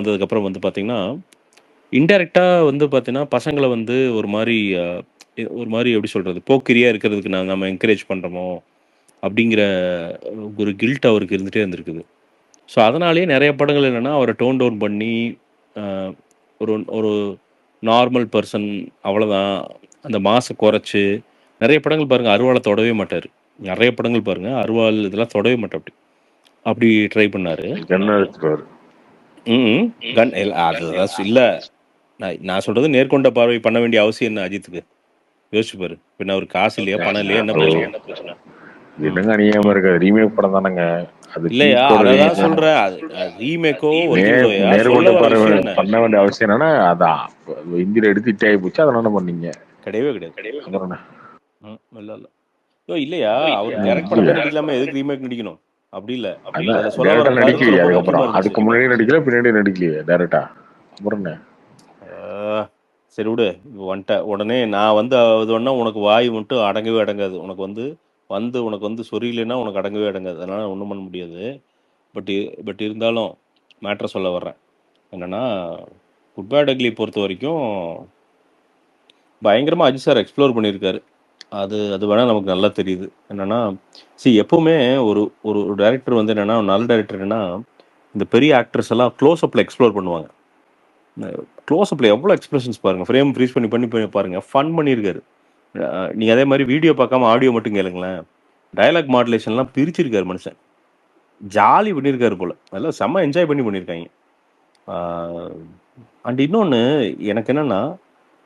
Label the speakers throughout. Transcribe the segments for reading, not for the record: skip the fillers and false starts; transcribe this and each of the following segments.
Speaker 1: வந்ததுக்கப்புறம் வந்து பார்த்தீங்கன்னா, இன்டைரக்ட்டா வந்து பார்த்தீங்கன்னா, பசங்கள வந்து ஒரு மாரி ஒரு மாரி எப்படி சொல்றது? போக்கிரியா இருக்கிறதுக்கு நம்ம என்கரேஜ் பண்றோமோ! அப்படிங்கிற ஒரு கில்ட் அவருக்கு இருந்துட்டே இருந்திருக்குது. ஸோ, அதனாலேயே நெறைய படங்கள் என்னன்னா, அவர டோன் டவுன் பண்ணி, அ ஒரு ஒரு நார்மல் பெர்சன் அவ்வளோதான். அந்த மாஸ குறைச்சு, நெறைய படங்கள் பாருங்க, அருவாள தொடவே மாட்டாரு. நெறைய படங்கள் பாருங்க, அருவாள் இதெல்லாம் தொடவே மாட்டாப்டி. அப்படி ட்ரை பண்ணாரு.
Speaker 2: கன் எடுத்துருவாரு.
Speaker 1: ம். கன் இல்ல அதுதான் இல்ல. நான் சொல்றது நேர்கொண்ட பார்வை பண்ண வேண்டிய அவசியம் என்ன அஜித்துக்கு? யோசிச்சு பாரு. பின்ன அவருக்கு காசு இல்லையா? பணம் இல்லையா? என்ன பிரச்சனை? ம்.
Speaker 2: என்னங்க அநியாயமா இருக்காது. ரீமேக் படம் தானங்க. அதுக்கு
Speaker 1: இல்லையா?
Speaker 2: இப்போ ஒரு
Speaker 1: அததான் சொல்றேன். அது ரீமேக்கோ, ஒரிஜினலோயா? சொல்ல
Speaker 2: நேர்கொண்ட
Speaker 1: வர
Speaker 2: பார்வை
Speaker 1: விஷயம் என்ன?
Speaker 2: பண்ண வேண்டிய அவசியம் என்னன்னா, அதான் ஹிந்தியில எடுத்து ஹிட் ஆகி போச்சு. அதனால பண்ணீங்க.
Speaker 1: கிடையவே கிடையாது.
Speaker 2: அப்புறம் என்ன?
Speaker 1: இல்ல, இல்ல. இல்லையா? அவர் டைரக்ட்
Speaker 2: இல்ல.
Speaker 1: பண்ணப்பே நடிக்கலாமே. எதுக்கு ரீமேக் நடிக்கணும்? அப்படி இல்ல.
Speaker 2: அதான்
Speaker 1: அதுல சொல்ல வர
Speaker 2: டைரக்டா
Speaker 1: கருத்து
Speaker 2: நடிக்கலையே
Speaker 1: ரொம்ப முக்கியமா
Speaker 2: அதுக்கப்புறம்.
Speaker 1: இருந்துச்சு.
Speaker 2: அதுக்கு முன்னாடியே நடிக்கல, பின்னாடியே நடிக்கலையே டைரக்டா. அப்புறம் என்ன?
Speaker 1: சரி விடு. வந்துட்ட. உடனே நான் வந்து அது வேணா உனக்கு வாய் மட்டும் அடங்கவே அடங்காது. உனக்கு வந்து சொரியலைன்னா உனக்கு அடங்கவே அடங்காது. அதனால ஒண்ணும் பண்ண முடியாது. பட் பட் இருந்தாலும் மேட்டர சொல்ல வர்றேன். என்னன்னா, குட் பேட் அக்லி பொறுத்தவரைக்கும் பயங்கரமா அஜித் சார் எக்ஸ்ப்ளோர் பண்ணியிருக்காரு. அது அது வேணா நமக்கு நல்லா தெரியுது. என்னன்னா, எப்பவுமே ஒரு ஒரு டைரக்டர் வந்து என்னன்னா, நல்ல டைரக்டர் என்னன்னா, இந்த பெரிய ஆக்டர்ஸ் எல்லாம் க்ளோஸ் அப்ல எக்ஸ்ப்ளோர் பண்ணுவாங்க. க்ளோஸ் அப்ல எவ்வளோ எக்ஸ்பிரஷன்ஸ் பாருங்க. ஃப்ரேம் ஃப்ரீஸ் பண்ணி பண்ணி பண்ணி பாருங்க. ஃபன் பண்ணியிருக்காரு. நீங்க அதே மாரி வீடியோ பார்க்காம ஆடியோ மட்டும் கேளுங்களேன். டயலாக் மாடுலேஷன்லாம் பிரிச்சிருக்காரு மனுஷன். ஜாலி பண்ணியிருக்காரு போல. அதெல்லாம் செம்ம என்ஜாய் பண்ணி பண்ணியிருக்காய்ங்க. ஆ அண்ட் இன்னொன்னு எனக்கு என்னன்னா,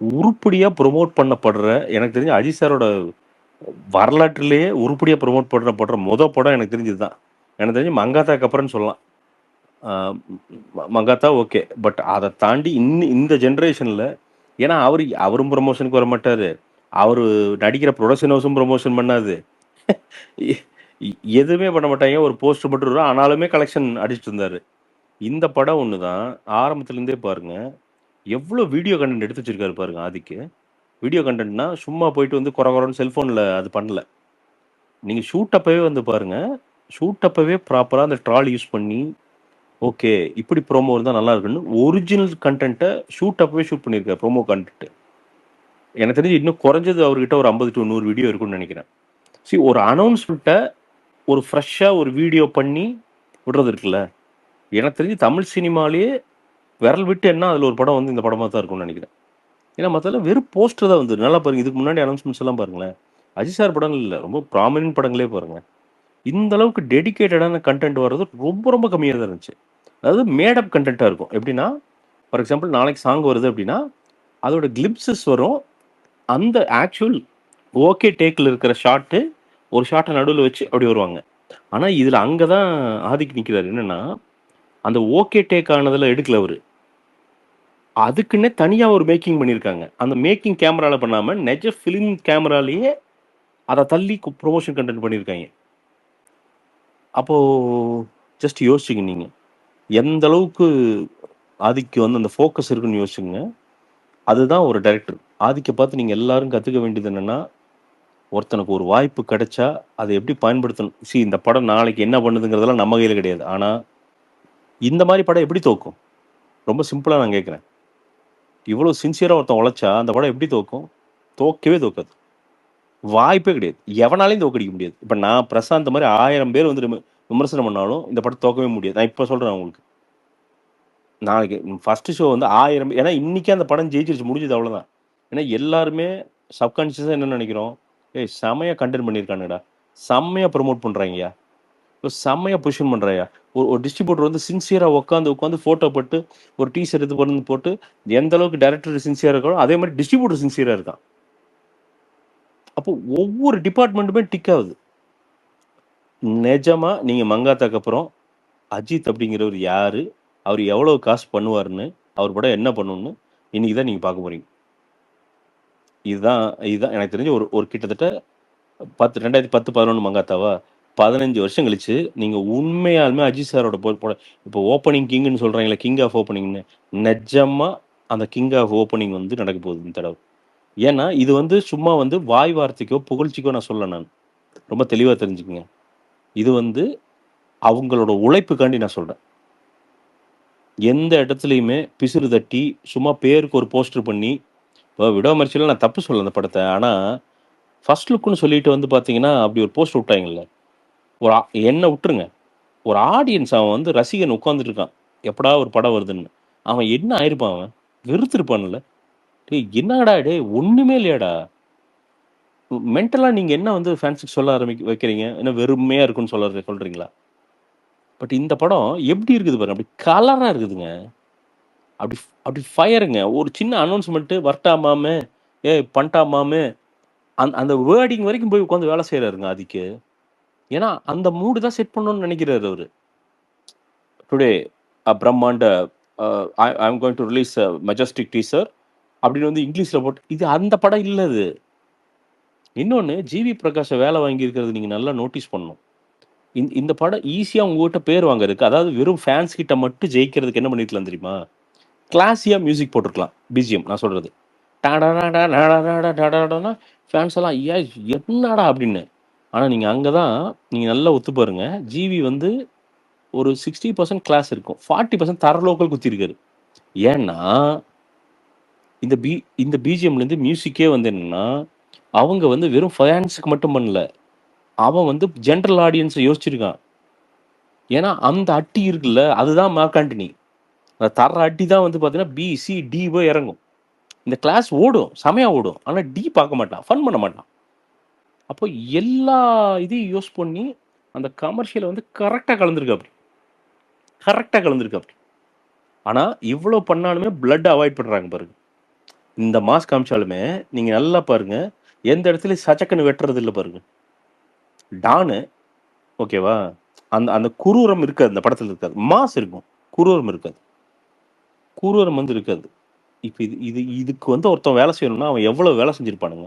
Speaker 1: உருப்படியா புரமோட் பண்ணப்படுற எனக்கு தெரிஞ்சு அஜித் சாரோட வரலாற்றிலேயே உருப்படியா புரமோட் படுற படம் எனக்கு தெரிஞ்சு இதுதான். எனக்கு தெரிஞ்சு மங்காத்தாக்கு அப்புறம்னு சொல்லலாம். ஆ மங்காத்தா ஓகே. பட் அத தாண்டி இந்த ஜெனரேஷன்ல ஏன்னா அவரும் ப்ரமோஷனுக்கு வரமாட்டாரு. அவரு நடிக்கிற புரொடக்ஷன் ஹவுஸும் ப்ரமோஷன் பண்ணாது. எ எதுவுமே பண்ண மாட்டாய்ங்க. ஒரு போஸ்டர் மட்டும் வரும். ஆனாலுமே கலெக்ஷன் அடிச்சிட்டு இருந்தாரு. இந்த படம் ஒண்ணு தான். ஆரம்பத்துல இருந்தே பாருங்க. எவ்ளோ வீடியோ கன்டென்ட் எடுத்து வச்சிருக்காரு பாருங்க ஆதிக்கு. வீடியோ கன்டென்ட்னா சும்மா போயிட்டு வந்து கொர கொரன்னு செல்ஃபோன்ல அது பண்ணல. நீங்க ஷூட் அப்பவே வந்து பாருங்க. ஷூட் அப்பவே ப்ராப்பரா அந்த ட்ராலி யூஸ் பண்ணி, ஓகே இப்படி ப்ரோமோ இருந்தா நல்லா இருக்குன்னு ஒரிஜினல் கன்டென்ட்ட ஷூட் அப்பவே ஷூட் பண்ணியிருக்காரு. Promo content. எனக்கு தெரிஞ்சு இன்னும் குறைஞ்சது அவர்கிட்ட ஒரு 50 டூ 100 வீடியோ இருக்கும்னு நெனைக்கிறேன். ஒரு அனவுன்ஸ்மென்ட்ட ஒரு ஃப்ரெஷ்ஷா ஒரு வீடியோ பண்ணி விடுறது இருக்குல்ல. எனக்கு தெரிஞ்சு தமிழ் சினிமாலயே விரல் விட்டு எண்ணா அதுல ஒரு படம் வந்து இந்த படமா தான் இருக்கும்னு நெனைக்கிறேன். ஏன்னா மத்ததெல்லாம் வெறும் போஸ்டர் தான் வந்தது. நல்லா பாருங்க. இதுக்கு முன்னாடி அனவுன்ஸ்மென்ட்ஸ் எல்லாம் பாருங்களேன். அஜித் சார் படங்கள் இல்ல. ரொம்ப ப்ராமினன்ட் படங்களே பாருங்க. இந்த அளவுக்கு டெடிகேட்டடான கன்டென்ட் வர்றது ரொம்ப ரொம்ப கம்மியா தான் இருந்துச்சு. அதாவது மேடப் கன்டென்ட்டா இருக்கும். எப்படின்னா, ஃபார் எக்ஸாம்பிள் நாளைக்கு சாங் வருது அப்படின்னா, அதோட கிளிம்ப்ஸஸ் வரும். அந்த ஆக்சுவல் ஓகே டேக்ல இருக்கிற ஷாட்டு, ஒரு ஷாட்ட நடுவுல வச்சு அப்படி வருவாங்க. ஆனா இதுல அங்க தான் ஆதிக் நிக்கிறாரு. என்னன்னா, அந்த ஓகே டேக் ஆனதுல எடுக்கல அவரு. அதுக்குன்னே தனியா ஒரு மேக்கிங் பண்ணியிருக்காங்க. அந்த மேக்கிங் கேமரால பண்ணாம, நெஜ ஃபிலிம் கேமராலயே அத தள்ளி புரமோஷன் கன்டென்ட் பண்ணியிருக்காய்ங்க. அப்போ ஜஸ்ட் யோசிச்சுங்க நீங்க. எந்த அளவுக்கு ஆதிக்கு வந்து அந்த ஃபோக்கஸ் இருக்குன்னு யோசிச்சுங்க. அதுதான் ஒரு டைரக்டர். ஆதிக்க பார்த்து நீங்க எல்லாரும் கத்துக்க வேண்டியது என்னன்னா, ஒருத்தனுக்கு ஒரு வாய்ப்பு கிடைச்சா, அத எப்படி பயன்படுத்தணும்? இந்த படம் நாளைக்கு என்ன பண்ணுதுங்கிறதெல்லாம் நம்ம கையில கிடையாது. ஆனா, இந்த மாரி படம் எப்படி தோக்கும்? ரொம்ப சிம்பிளா நான் கேட்கிறேன். இவ்வளோ சின்சியரா ஒருத்தன் உழைச்சா, அந்த படம் எப்படி தோக்கும்? தோக்கவே தோக்காது. வாய்ப்பே கிடையாது. எவனாலயும் தோற்கடிக்க முடியாது. இப்ப நான் பிரசாந்த் மாரி 1000 பேர் வந்து விமர்சனம் பண்ணாலும், இந்த படம் தோக்கவே முடியாது. நான் இப்ப சொல்றேன் உங்களுக்கு. நாளைக்கு ஃபர்ஸ்ட் ஷோ வந்து 1000 ஏன்னா இன்னைக்கே அந்த படம் ஜெயிச்சிருச்சு. முடிஞ்சது அவ்வளோதான். ஏன்னா எல்லாருமே சப்கான்ஷியஸா என்ன நெனைக்கிறோம்? ஏய் செம்மையா கன்டென்ட் பண்ணியிருக்கானுங்கடா. செம்மையா ப்ரமோட் பண்றாய்ங்கயா. செம்மையா பொசிஷன் பண்றாய்யா. ஒரு ஒரு டிஸ்ட்ரிபியூட்டர் வந்து சின்சியரா உட்காந்து ஃபோட்டோ போட்டு, ஒரு டீசர் எடுத்து கொண்டு வந்து போட்டு, எந்த அளவுக்கு டைரக்டர் சின்சியரா இருக்காரோ, அதே மாரி டிஸ்ட்ரிபியூட்டர் சின்சியரா இருக்கான். அப்போ ஒவ்வொரு டிபார்ட்மெண்ட்டுமே டிக் ஆகுது. நெஜமா நீங்க மங்காத்தாக்கு அப்புறம் அஜித் அப்படிங்கிறவர் யாரு? அவரு எவ்வளவு காசு பண்ணுவாருன்னு, அவர் படம் என்ன பண்ணும்னு, இன்னைக்கு தான் நீங்க பார்க்க போறீங்க. இதுதான் இதுதான் எனக்கு தெரிஞ்சு ஒரு ஒரு கிட்டத்தட்ட 2010, 11 மங்காத்தாவா? 15 வருஷம் கழிச்சு, நீங்க உண்மையாலுமே அஜித் சாரோட இப்போ ஓப்பனிங் கிங்ன்னு சொல்றாங்கல்ல, கிங் ஆஃப் ஓப்பனிங்ன்னு. நெஜமா அந்த கிங் ஆஃப் ஓப்பனிங் வந்து நடக்க போகுது இந்த தடவ. ஏன்னா, இது வந்து சும்மா வந்து வாய் வார்த்தைக்கோ, புகழ்ச்சிக்கோ நான் சொல்லல நான். ரொம்ப தெளிவா தெரிஞ்சுக்கங்க. இது வந்து அவங்களோட உழைப்புக்காண்டி நான் சொல்றேன். எந்த இடத்துலையுமே பிசுறு தட்டி சும்மா பேருக்கு ஒரு போஸ்டர் பண்ணி இப்போ விடாமுயற்சியில் நான் தப்பு சொல்லல அந்த படத்தை. ஆனால் ஃபர்ஸ்ட் லுக்குன்னு சொல்லிட்டு வந்து பார்த்தீங்கன்னா அப்படி ஒரு போஸ்டர் விட்டாங்கல்ல. ஒரு என்ன விட்டுருங்க, ஒரு ஆடியன்ஸ் அவன் வந்து ரசிகன் உட்காந்துட்டு இருக்கான், எப்படா ஒரு படம் வருதுன்னு. அவன் என்ன ஆயிருப்பான், அவன் வெறுத்திருப்பான்ல. டேய் என்னடா டேய் ஒண்ணுமே இல்லையாடா, மென்டலா நீங்க என்ன வந்து ஃபேன்ஸுக்கு சொல்ல வைக்கிறீங்க, என்ன வெறுமையா இருக்குன்னு சொல்றீங்களா? பட் இந்த படம் எப்படி இருக்குது பாருங்க, அப்படி கலரா இருக்குதுங்க. அப்படி அப்படி ஃபயருங்க. ஒரு சின்ன அனௌன்ஸ்மெண்ட் வரட்டா மாமே, ஏய் பண்ணிட்டா மாமே, அந்த வேர்டிங் வரைக்கும் போய் உட்காந்து வேலை செய்யறாருங்க ஆதிக்கு. ஏன்னா அந்த மூடு தான் செட் பண்ணணும்னு நினைக்கிறாரு அவரு. டுடே பிரம்மாண்ட I am going to release majestic teaser அப்படின்னு வந்து இங்கிலீஷ்ல போட்டு, இது அந்த படம் இல்ல இது. இன்னொன்னு ஜிவி பிரகாஷை வேலை வாங்கி இருக்கிறது நீங்க நல்லா நோட்டீஸ் பண்ணணும். இந்த படம் ஈஸியா உங்ககிட்ட பேர் வாங்குறதுக்கு, அதாவது வெறும் ஃபேன்ஸ் கிட்ட மட்டும் ஜெயிக்கிறதுக்கு என்ன பண்ணிருக்கலாம் தெரியுமா? கிளாஸியா மியூசிக் போட்டிருக்கலாம். பிஜிஎம் நான் சொல்றது. ஃபேன்ஸ் எல்லாம் ஏன் என்னடா அப்படின்னு. ஆனா நீங்க அங்கதான் நீங்க நல்லா ஒத்து பாருங்க. ஜிவி வந்து ஒரு 60% கிளாஸ் இருக்கும், 40% தர லோக்கல் குத்திருக்காரு. ஏன்னா இந்த இந்த பிஜிஎம்ல இருந்து மியூசிக்கே வந்து என்னன்னா, அவங்க வந்து வெறும் ஃபேன்ஸுக்கு மட்டும் பண்ணல, அவன் வந்து ஜென்ரல் ஆடியன்ஸை யோசிச்சிருக்கான். ஏன்னா அந்த அட்டி இருக்குல்ல, அதுதான் மார்க் ஆண்டனி. தர்ற அட்டி தான் வந்து பார்த்தீங்கன்னா பி சி டி போய் இறங்கும். இந்த கிளாஸ் ஓடும், செமையா ஓடும். ஆனால் டி பார்க்க மாட்டான், ஃபன் பண்ண மாட்டான். அப்போ எல்லா இதையும் யூஸ் பண்ணி அந்த கமர்ஷியலை வந்து கரெக்டாக கலந்துருக்காப்படி, கரெக்டாக கலந்துருக்காப்படி. ஆனால் இவ்வளோ பண்ணாலுமே பிளட் அவாய்ட் பண்ணுறாங்க பாருங்க. இந்த மாஸ் காமிச்சாலுமே நீங்கள் நல்லா பாருங்க, எந்த இடத்துலையும் சச்சக்கன்னு வெட்டுறது இல்லை பாருங்க. டானு ஓகேவா, அந்த அந்த குரூரம் இருக்காது, அந்த படத்தில் இருக்காது. மாஸ் இருக்கும், குரூரம் இருக்காது. குரூரம் வந்து இருக்காது. இப்போ இதுக்கு வந்து ஒருத்தன் வேலை செய்யணும்னா அவன் எவ்வளோ வேலை செஞ்சுருப்பானுங்க.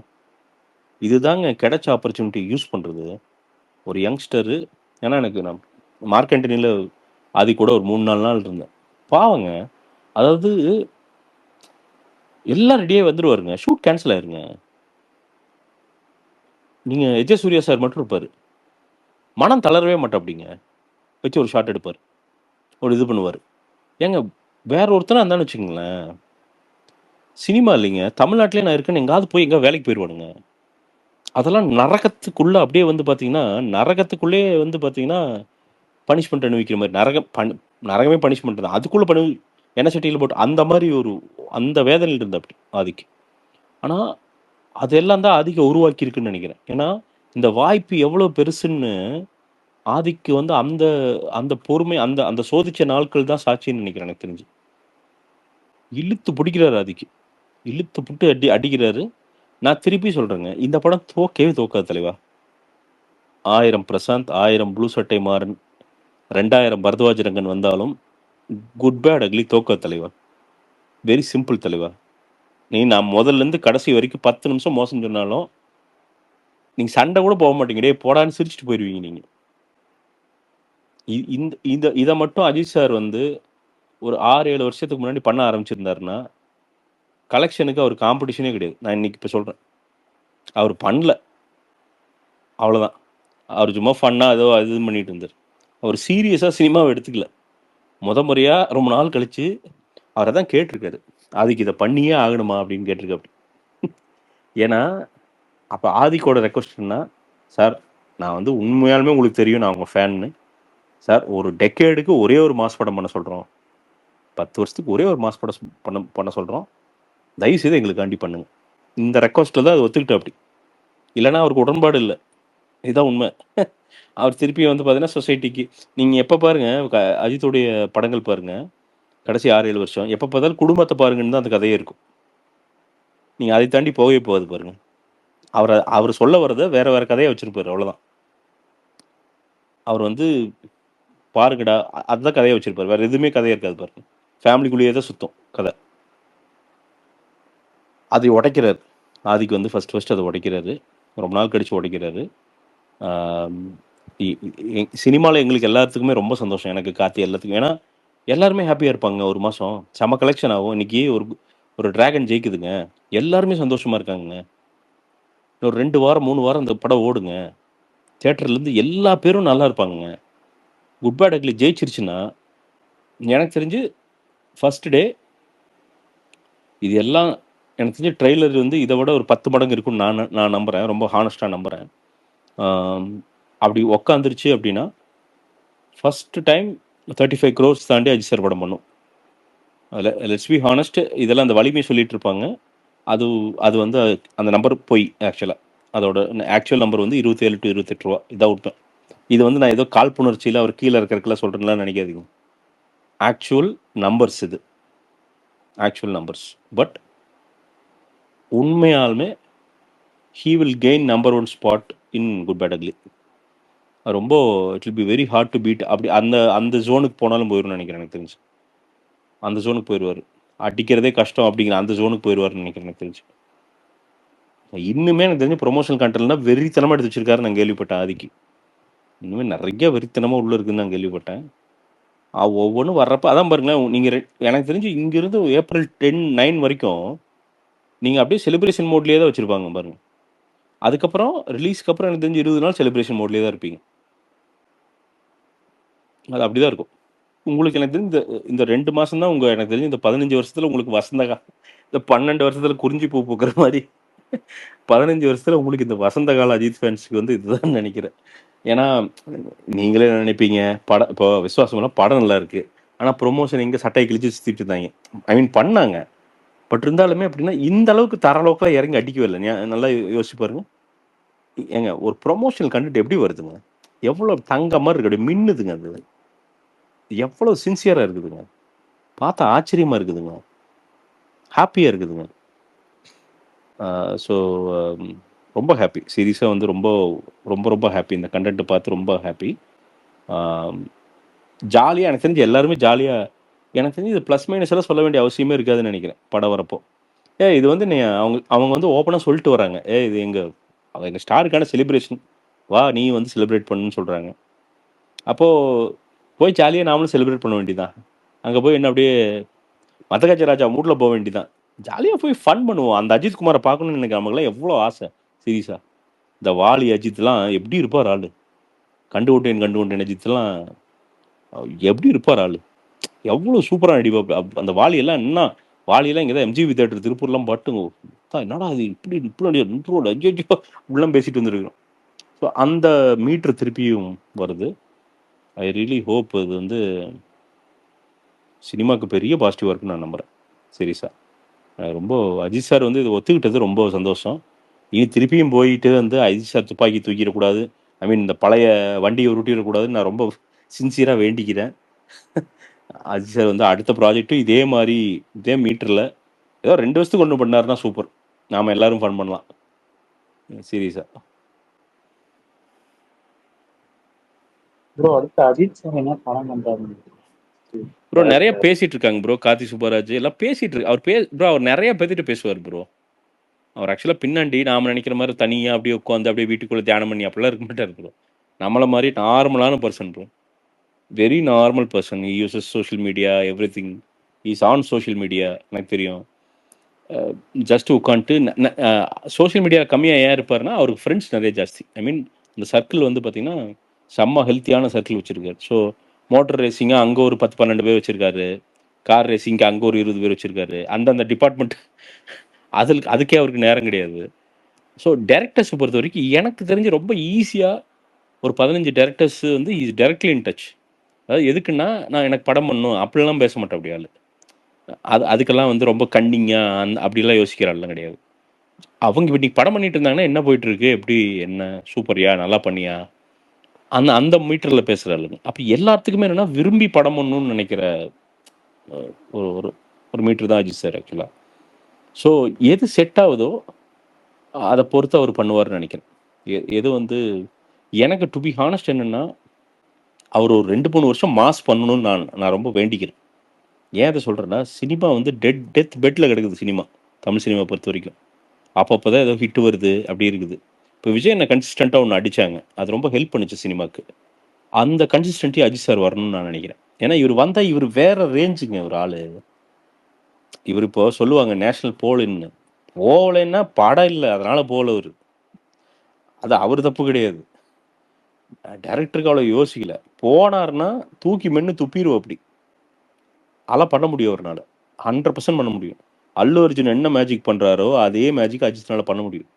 Speaker 1: இதுதாங்க கிடைச்ச ஆப்பர்ச்சுனிட்டி யூஸ் பண்ணுறது ஒரு யங்ஸ்டரு. ஏன்னா எனக்கு நான் மார்க் ஆண்டனியில் அது கூட ஒரு 3-4 நாள் இருந்தேன். பாவங்க, அதாவது எல்லாம் ரெடியாக வந்துடுவாருங்க, ஷூட் கேன்சல் ஆயிருங்க. நீங்கள் எஜே சூர்யா சார் மட்டும் இருப்பார், மனம் தளரவே மாட்டோம் அப்படிங்க. வச்சு ஒரு ஷாட் எடுப்பார், ஒரு இது பண்ணுவார். ஏங்க வேற ஒருத்தனா இருந்தான்னு வச்சுக்கோங்களேன், சினிமா இல்லைங்க, தமிழ்நாட்டிலே நான் இருக்கேன்னு எங்காவது போய் எங்கே வேலைக்கு போயிடுவானுங்க. அதெல்லாம் நரகத்துக்குள்ளே அப்படியே வந்து பார்த்தீங்கன்னா, நரகத்துக்குள்ளே வந்து பார்த்தீங்கன்னா பனிஷ்மெண்ட் அனுபவிக்கிற மாதிரி. நரகமே பனிஷ்மெண்ட் தான், அதுக்குள்ளே எண்ணெய் சட்டியில் போட்டு அந்த மாதிரி ஒரு அந்த வேதனையில் இருந்த அப்படி ஆதிக்கு. ஆனால் அதெல்லாம் தான் ஆதிக்க உருவாக்கியிருக்குன்னு நினைக்கிறேன். ஏன்னா இந்த வாய்ப்பு எவ்வளோ பெருசுன்னு ஆதிக்கு வந்து அந்த அந்த பொறுமை, அந்த அந்த சோதிச்ச நாட்கள் தான் சாட்சின்னு நினைக்கிறேன். எனக்கு தெரிஞ்சு இழுத்து பிடிக்கிறாரு ஆதிக்கு, இழுத்து புட்டு அடிக்கிறாரு. நான் திருப்பி சொல்றேங்க, இந்த படம் தோக்கவே தோக்காது தலைவா. 1000 பிரசாந்த், 1000 ப்ளூ சட்டை மாறன், 2000 பரத்வாஜ் ரங்கன் வந்தாலும் குட் பேட் அக்லி தோக்காது தலைவா. வெரி சிம்பிள் தலைவா. நான் முதல்ல இருந்து கடைசி வரைக்கும் 10 நிமிஷம் மோசம் சொன்னாலும் நீங்க சண்டை கூட போக மாட்டீங்க, டே போடான்னு சிரிச்சுட்டு போயிருவீங்க நீங்க. இதை மட்டும் அஜித் சார் வந்து ஒரு 6-7 வருஷத்துக்கு முன்னாடி பண்ண ஆரம்பிச்சிருந்தாருன்னா கலெக்ஷனுக்கு அவர் காம்படிஷனே கிடையாது. நான் இன்னைக்கு இப்போ சொல்றேன், அவர் பண்ணல, அவ்வளோதான். அவர் சும்மா ஃபன்னா ஏதோ இது பண்ணிட்டு இருந்தார். அவர் சீரியஸாக சினிமாவை எடுத்துக்கல. முறையா ரொம்ப நாள் கழிச்சு அவரை தான் கேட்டிருக்காரு, அதுக்கு இதை பண்ணியே ஆகணுமா அப்படின்னு கேட்டிருக்க அப்படி. ஏன்னா அப்போ ஆதிக்கோட ரெக்வஸ்ட்னா, சார் நான் வந்து உண்மையாலுமே உங்களுக்கு தெரியும் நான் உங்கள் ஃபேன்னு, சார் ஒரு டெக்கேடுக்கு ஒரே ஒரு மாஸ் படம் பண்ண சொல்கிறோம், 10 வருஷத்துக்கு ஒரே ஒரு மாஸ் படம் பண்ண சொல்கிறோம், தயவுசெய்து எங்களுக்காண்டி பண்ணுங்க. இந்த ரெக்வஸ்ட்டில் தான் அது ஒத்துக்கிட்டு அப்படி. இல்லைன்னா அவருக்கு உடன்பாடு இல்லை, இதுதான் உண்மை. அவர் திருப்பி வந்து பார்த்தீங்கன்னா சொசைட்டிக்கு நீங்கள் எப்போ பாருங்கள் அஜித்துடைய படங்கள் பாருங்கள், கடைசி 6-7 வருஷம் எப்போ பார்த்தாலும் குடும்பத்தை பாருங்கன்னு தான் அந்த கதையே இருக்கும். நீங்கள் அதை தாண்டி போகவே போகாது பாருங்கள். அவர் சொல்ல வர்றதை வேற வேற கதையை வச்சிருப்பாரு, அவ்வளோதான். அவர் வந்து பாருங்கடா அதுதான் கதையை வச்சிருப்பாரு, வேற எதுவுமே கதையா இருக்காது பாருங்க. ஃபேமிலிக்குள்ளேயே தான் சுத்தம் கதை. அதை உடைக்கிறாரு ஆதிக்கு வந்து ஃபர்ஸ்ட் அதை உடைக்கிறாரு, ரொம்ப நாள் கழிச்சு உடைக்கிறாரு. சினிமாவில் எங்களுக்கு எல்லாத்துக்குமே ரொம்ப சந்தோஷம், எனக்கு கார்த்தி எல்லாத்துக்கும். ஏன்னா எல்லாருமே ஹாப்பியாக இருப்பாங்க, ஒரு மாதம் செம கலெக்ஷன் ஆகும். இன்னைக்கு ஒரு டிராகன் ஜெயிக்குதுங்க, எல்லாருமே சந்தோஷமா இருக்காங்க. ஒரு 2 வாரம் 3 வாரம் அந்த படம் ஓடுங்க, தேட்டர்லேருந்து எல்லா பேரும் நல்லா இருப்பாங்க. குட் பேட் அக்லி ஜெயிச்சிருச்சுன்னா எனக்கு தெரிஞ்சு ஃபர்ஸ்ட் டே இது எல்லாம் எனக்கு தெரிஞ்ச ட்ரெய்லர் வந்து இதை விட ஒரு 10 மடங்கு இருக்கும்னு நான் நம்புகிறேன், ரொம்ப ஹானஸ்டாக நம்புகிறேன். அப்படி உக்காந்துருச்சு அப்படின்னா ஃபர்ஸ்ட் டைம் 35 crores தாண்டி அஜித் சார் படம் பண்ணும். அதில் லெட்ஸ் பி ஹானஸ்ட், இதெல்லாம் அந்த வலிமை சொல்லிட்டு இருப்பாங்க. அது அது வந்து அந்த நம்பர் போய் ஆக்சுவலாக அதோட ஆக்சுவல் நம்பர் வந்து 27 to 28 ரூபா. இதான் உண்மை. இது வந்து நான் ஏதோ காழ்ப்புணர்ச்சியில் அவர் கீழே இருக்கிறதுக்குலாம் சொல்கிறேன்லாம் நினைக்காதீங்க. ஆக்சுவல் நம்பர்ஸ் இது, ஆக்சுவல் நம்பர்ஸ். பட் உண்மையாலுமே he will gain number 1 spot in good bad ugly. ரொம்ப it will be very hard to beat. அப்படி அந்த அந்த ஜோனுக்கு போனாலும் போயிடும்னு நினைக்கிறேன். எனக்கு தெரிஞ்சு அந்த ஜோனுக்கு போயிடுவார். அடிக்கிறதே கஷ்டம் அப்படிங்கிற அந்த ஜோனுக்கு போயிடுவார்னு நினைக்கிறேன். எனக்கு தெரிஞ்சு இன்னுமே எனக்கு தெரிஞ்சு ப்ரொமோஷனல் கண்டென்ட்லாம் வெறித்தனமாக எடுத்து வச்சிருக்காரு நான் கேள்விப்பட்டேன். ஆதிக்கு இன்னுமே நிறைய வெறித்தனமாக உள்ளே இருக்குதுன்னு நான் கேள்விப்பட்டேன். ஒவ்வொன்றும் வர்றப்ப அதான் பாருங்களேன். நீங்கள் எனக்கு தெரிஞ்சு இங்கிருந்து ஏப்ரல் 9 வரைக்கும் நீங்கள் அப்படியே செலிப்ரேஷன் மோட்லேயே தான் வச்சுருப்பாங்க பாருங்க. அதுக்கப்புறம் ரிலீஸ்க்கு அப்புறம் எனக்கு தெரிஞ்சு 20 நாள் செலிப்ரேஷன் மோட்லேயே தான் இருப்பீங்க. அது அப்படி தான் இருக்கும். உங்களுக்கு எனக்கு தெரிஞ்சு இந்த 2 மாதம் தான் எனக்கு தெரிஞ்சு இந்த 15 வருஷத்தில் உங்களுக்கு வசந்த இந்த 12 வருஷத்தில் குறிஞ்சி பூ பூக்கிற மாதிரி 15 வருஷத்தில் உங்களுக்கு இந்த வசந்த கால அஜித் ஃபேன்ஸுக்கு வந்து இதுதான் நினைக்கிறேன். ஏன்னா நீங்களே நினைப்பீங்க படம் இப்போ விஸ்வாசம்லாம் படம் நல்லா இருக்கு, ஆனால் ப்ரொமோஷன் எங்கே சட்டையை கிழிச்சு சுற்றிட்டு இருந்தாங்க. ஐ மீன் பண்ணாங்க, பட் இருந்தாலுமே அப்படின்னா இந்த அளவுக்கு தர அளவுக்குலாம் இறங்கி அடிக்கவே இல்லை. நல்லா யோசிச்சு பாருங்க. ஏங்க ஒரு ப்ரொமோஷனல் கண்டென்ட் எப்படி வருதுங்க? எவ்வளோ தங்க மாதிரி இருக்கு, அப்படி மின்னுதுங்க. அது எவ்வளோ சின்சியராக இருக்குதுங்க, பார்த்தா ஆச்சரியமாக இருக்குதுங்க, ஹாப்பியாக இருக்குதுங்க. ஸோ ரொம்ப ஹாப்பி சீரியஸாக வந்து ரொம்ப ரொம்ப ரொம்ப ஹாப்பி. இந்த கண்டென்ட்டை பார்த்து ரொம்ப ஹாப்பி. ஜாலியாக எனக்கு தெரிஞ்சு எல்லாருமே ஜாலியாக, எனக்கு தெரிஞ்சு இது ப்ளஸ் மைனஸ் எல்லாம் சொல்ல வேண்டிய அவசியமே இருக்காதுன்னு நினைக்கிறேன் படம் வரப்போ. இது வந்து நீ அவங்க வந்து ஓப்பனாக சொல்லிட்டு வராங்க, இது எங்கள் ஸ்டாருக்கான செலிப்ரேஷன், வா நீ வந்து செலிப்ரேட் பண்ணுன்னு சொல்கிறாங்க. அப்போது போய் ஜாலியாக நாமளும் செலிப்ரேட் பண்ண வேண்டியதான். அங்கே போய் என்ன அப்படியே மதகஜ ராஜா மூடில் போக வேண்டியதான். ஜாலியாக போய் ஃபன் பண்ணுவோம். அந்த அஜித் குமாரை பார்க்கணுன்னு எனக்கு நமக்குலாம் எவ்வளோ ஆசை சீரியஸாக. இந்த வாலி அஜித்லாம் எப்படி இருப்பார் ஆள், கண்டு கொண்டேன் அஜித்லாம் எப்படி இருப்பார் ஆள், எவ்வளோ சூப்பராக நடிப்பார். அந்த வாலியெல்லாம் என்ன வாலியெல்லாம் இங்கே தான் எம்ஜிவி தேட்டர் திருப்பூர்லாம் பாட்டுங்க, என்னடா அது இப்படி இப்படி உள்ளம் பேசிட்டு வந்துருக்கிறோம். ஸோ அந்த மீட்டர் திருப்பியும் வருது. ஐ ரியலி ஹோப் இது வந்து சினிமாவுக்கு பெரிய பாசிட்டிவாக இருக்குன்னு நான் நம்புகிறேன் சீரியஸாக. ரொம்ப அஜித் சார் வந்து இது ஒத்துக்கிட்டது ரொம்ப சந்தோஷம். இனி திருப்பியும் போயிட்டு வந்து அஜித் சார் துப்பாக்கி தூக்கிடக்கூடாது, ஐ மீன் இந்த பழைய வண்டியை உருட்டிடக்கூடாதுன்னு நான் ரொம்ப சின்சியராக வேண்டிக்கிறேன். அஜித் சார் வந்து அடுத்த ப்ராஜெக்ட்டும் இதே மாதிரி இதே மீட்டரில் ஏதோ 2 வருஷத்துக்கு ஒன்று பண்ணாருன்னா சூப்பர், நாம் எல்லாரும் ஃபன் பண்ணலாம் சீரியஸாக.
Speaker 3: ப்ரோ அடுத்து அஜித் சார் என்ன படம் பண்றாரு
Speaker 1: ப்ரோ? நிறைய பேசிட்டு இருக்காங்க ப்ரோ. கார்த்தி சுப்பராஜ் எல்லாம் பேசிட்டு இருக்கு. ப்ரோ அவர் நிறைய பேசிட்டு பேசுவார் ப்ரோ. அவர் ஆக்சுவலாக பின்னாடி நாம் நினைக்கிற மாதிரி தனியாக அப்படியே உட்காந்து அப்படியே வீட்டுக்குள்ளே தியானம் பண்ணி அப்படிலாம் இருக்க மாட்டார் ப்ரோ. நம்மளை மாதிரி நார்மலான person bro, very normal person. Uses social media, every thing is on social media. எனக்கு தெரியும். ஜஸ்ட் உட்காந்துட்டு சோஷியல் மீடியா கம்மியாக ஏன் இருப்பார்னா அவருக்கு ஃப்ரெண்ட்ஸ் நிறைய ஜாஸ்தி. ஐ மீன் இந்த சர்க்கிள் வந்து பார்த்திங்கன்னா செம்ம ஹெல்த்தியான சர்க்கிள் வச்சுருக்காரு. ஸோ மோட்டர் ரேசிங்காக அங்கே ஒரு 10-12 பேர் வச்சுருக்காரு, கார் ரேசிங்க்கு அங்கே ஒரு 20 பேர் வச்சுருக்காரு. அந்தந்த டிபார்ட்மெண்ட் அதுக்கே அவருக்கு நேரம் கிடையாது. ஸோ டேரக்டர்ஸை பொறுத்த வரைக்கும் எனக்கு தெரிஞ்சு ரொம்ப ஈஸியாக ஒரு 15 டேரக்டர்ஸ் வந்து இஸ் டைரக்ட்லி இன் டச். அதாவது எதுக்குன்னா நான் எனக்கு படம் பண்ணணும் அப்படிலாம் பேச மாட்டேன் அப்படி ஆள். அதுக்கெல்லாம் வந்து ரொம்ப கன்னிங்காக அப்படிலாம் யோசிக்கிறாள்லாம் கிடையாது. அவங்க இப்படி படம் பண்ணிட்டு இருந்தாங்கன்னா என்ன போயிட்டு இருக்கு, எப்படி என்ன சூப்பர்யா நல்லா பண்ணியா அந்த மீட்டரில் பேசுகிறாளுங்க. அப்போ எல்லாத்துக்குமே என்னென்னா விரும்பி படம் பண்ணணும்னு நினைக்கிற ஒரு ஒரு ஒரு மீட்டர் தான் அஜித் சார் ஆக்சுவலாக. ஸோ எது செட் ஆகுதோ அதை பொறுத்து அவர் பண்ணுவார்னு நினைக்கிறேன். எது வந்து எனக்கு டு பி ஹானஸ்ட் என்னென்னா அவர் ஒரு 2-3 வருஷம் மாஸ் பண்ணணும்னு நான் ரொம்ப வேண்டிக்கிறேன். ஏன் அதை சொல்கிறேன்னா சினிமா வந்து டெத் பெட்டில் கிடக்குது சினிமா, தமிழ் சினிமா பொறுத்த வரைக்கும். அப்பப்போ தான் ஏதோ ஹிட் வருது அப்படி இருக்குது. இப்போ விஜய் என்ன கன்சிஸ்டண்ட்டாக ஒன்று அடித்தாங்க, அது ரொம்ப ஹெல்ப் பண்ணுச்சு சினிமாவுக்கு. அந்த கன்சிஸ்டன்ட்டி அஜித் சார் வரணும்னு நான் நினைக்கிறேன். ஏன்னா இவர் வந்தால் இவர் வேற ரேஞ்சுங்க ஒரு ஆள். இவர் இப்போ சொல்லுவாங்க நேஷனல் போலின்னு, போகலைன்னா படம் இல்லை அதனால போகல. அது அவர் தப்பு கிடையாது, டைரக்டருக்கு அவ்வளோ யோசிக்கல. போனார்னா தூக்கி மென்று துப்பிடுவோம் அப்படி. அதெல்லாம் பண்ண முடியும் அவர்னால. 100% பண்ண முடியும். அல்லு அர்ஜுன் என்ன மேஜிக் பண்றாரோ, அதே மேஜிக் அஜித்னால பண்ண முடியும்.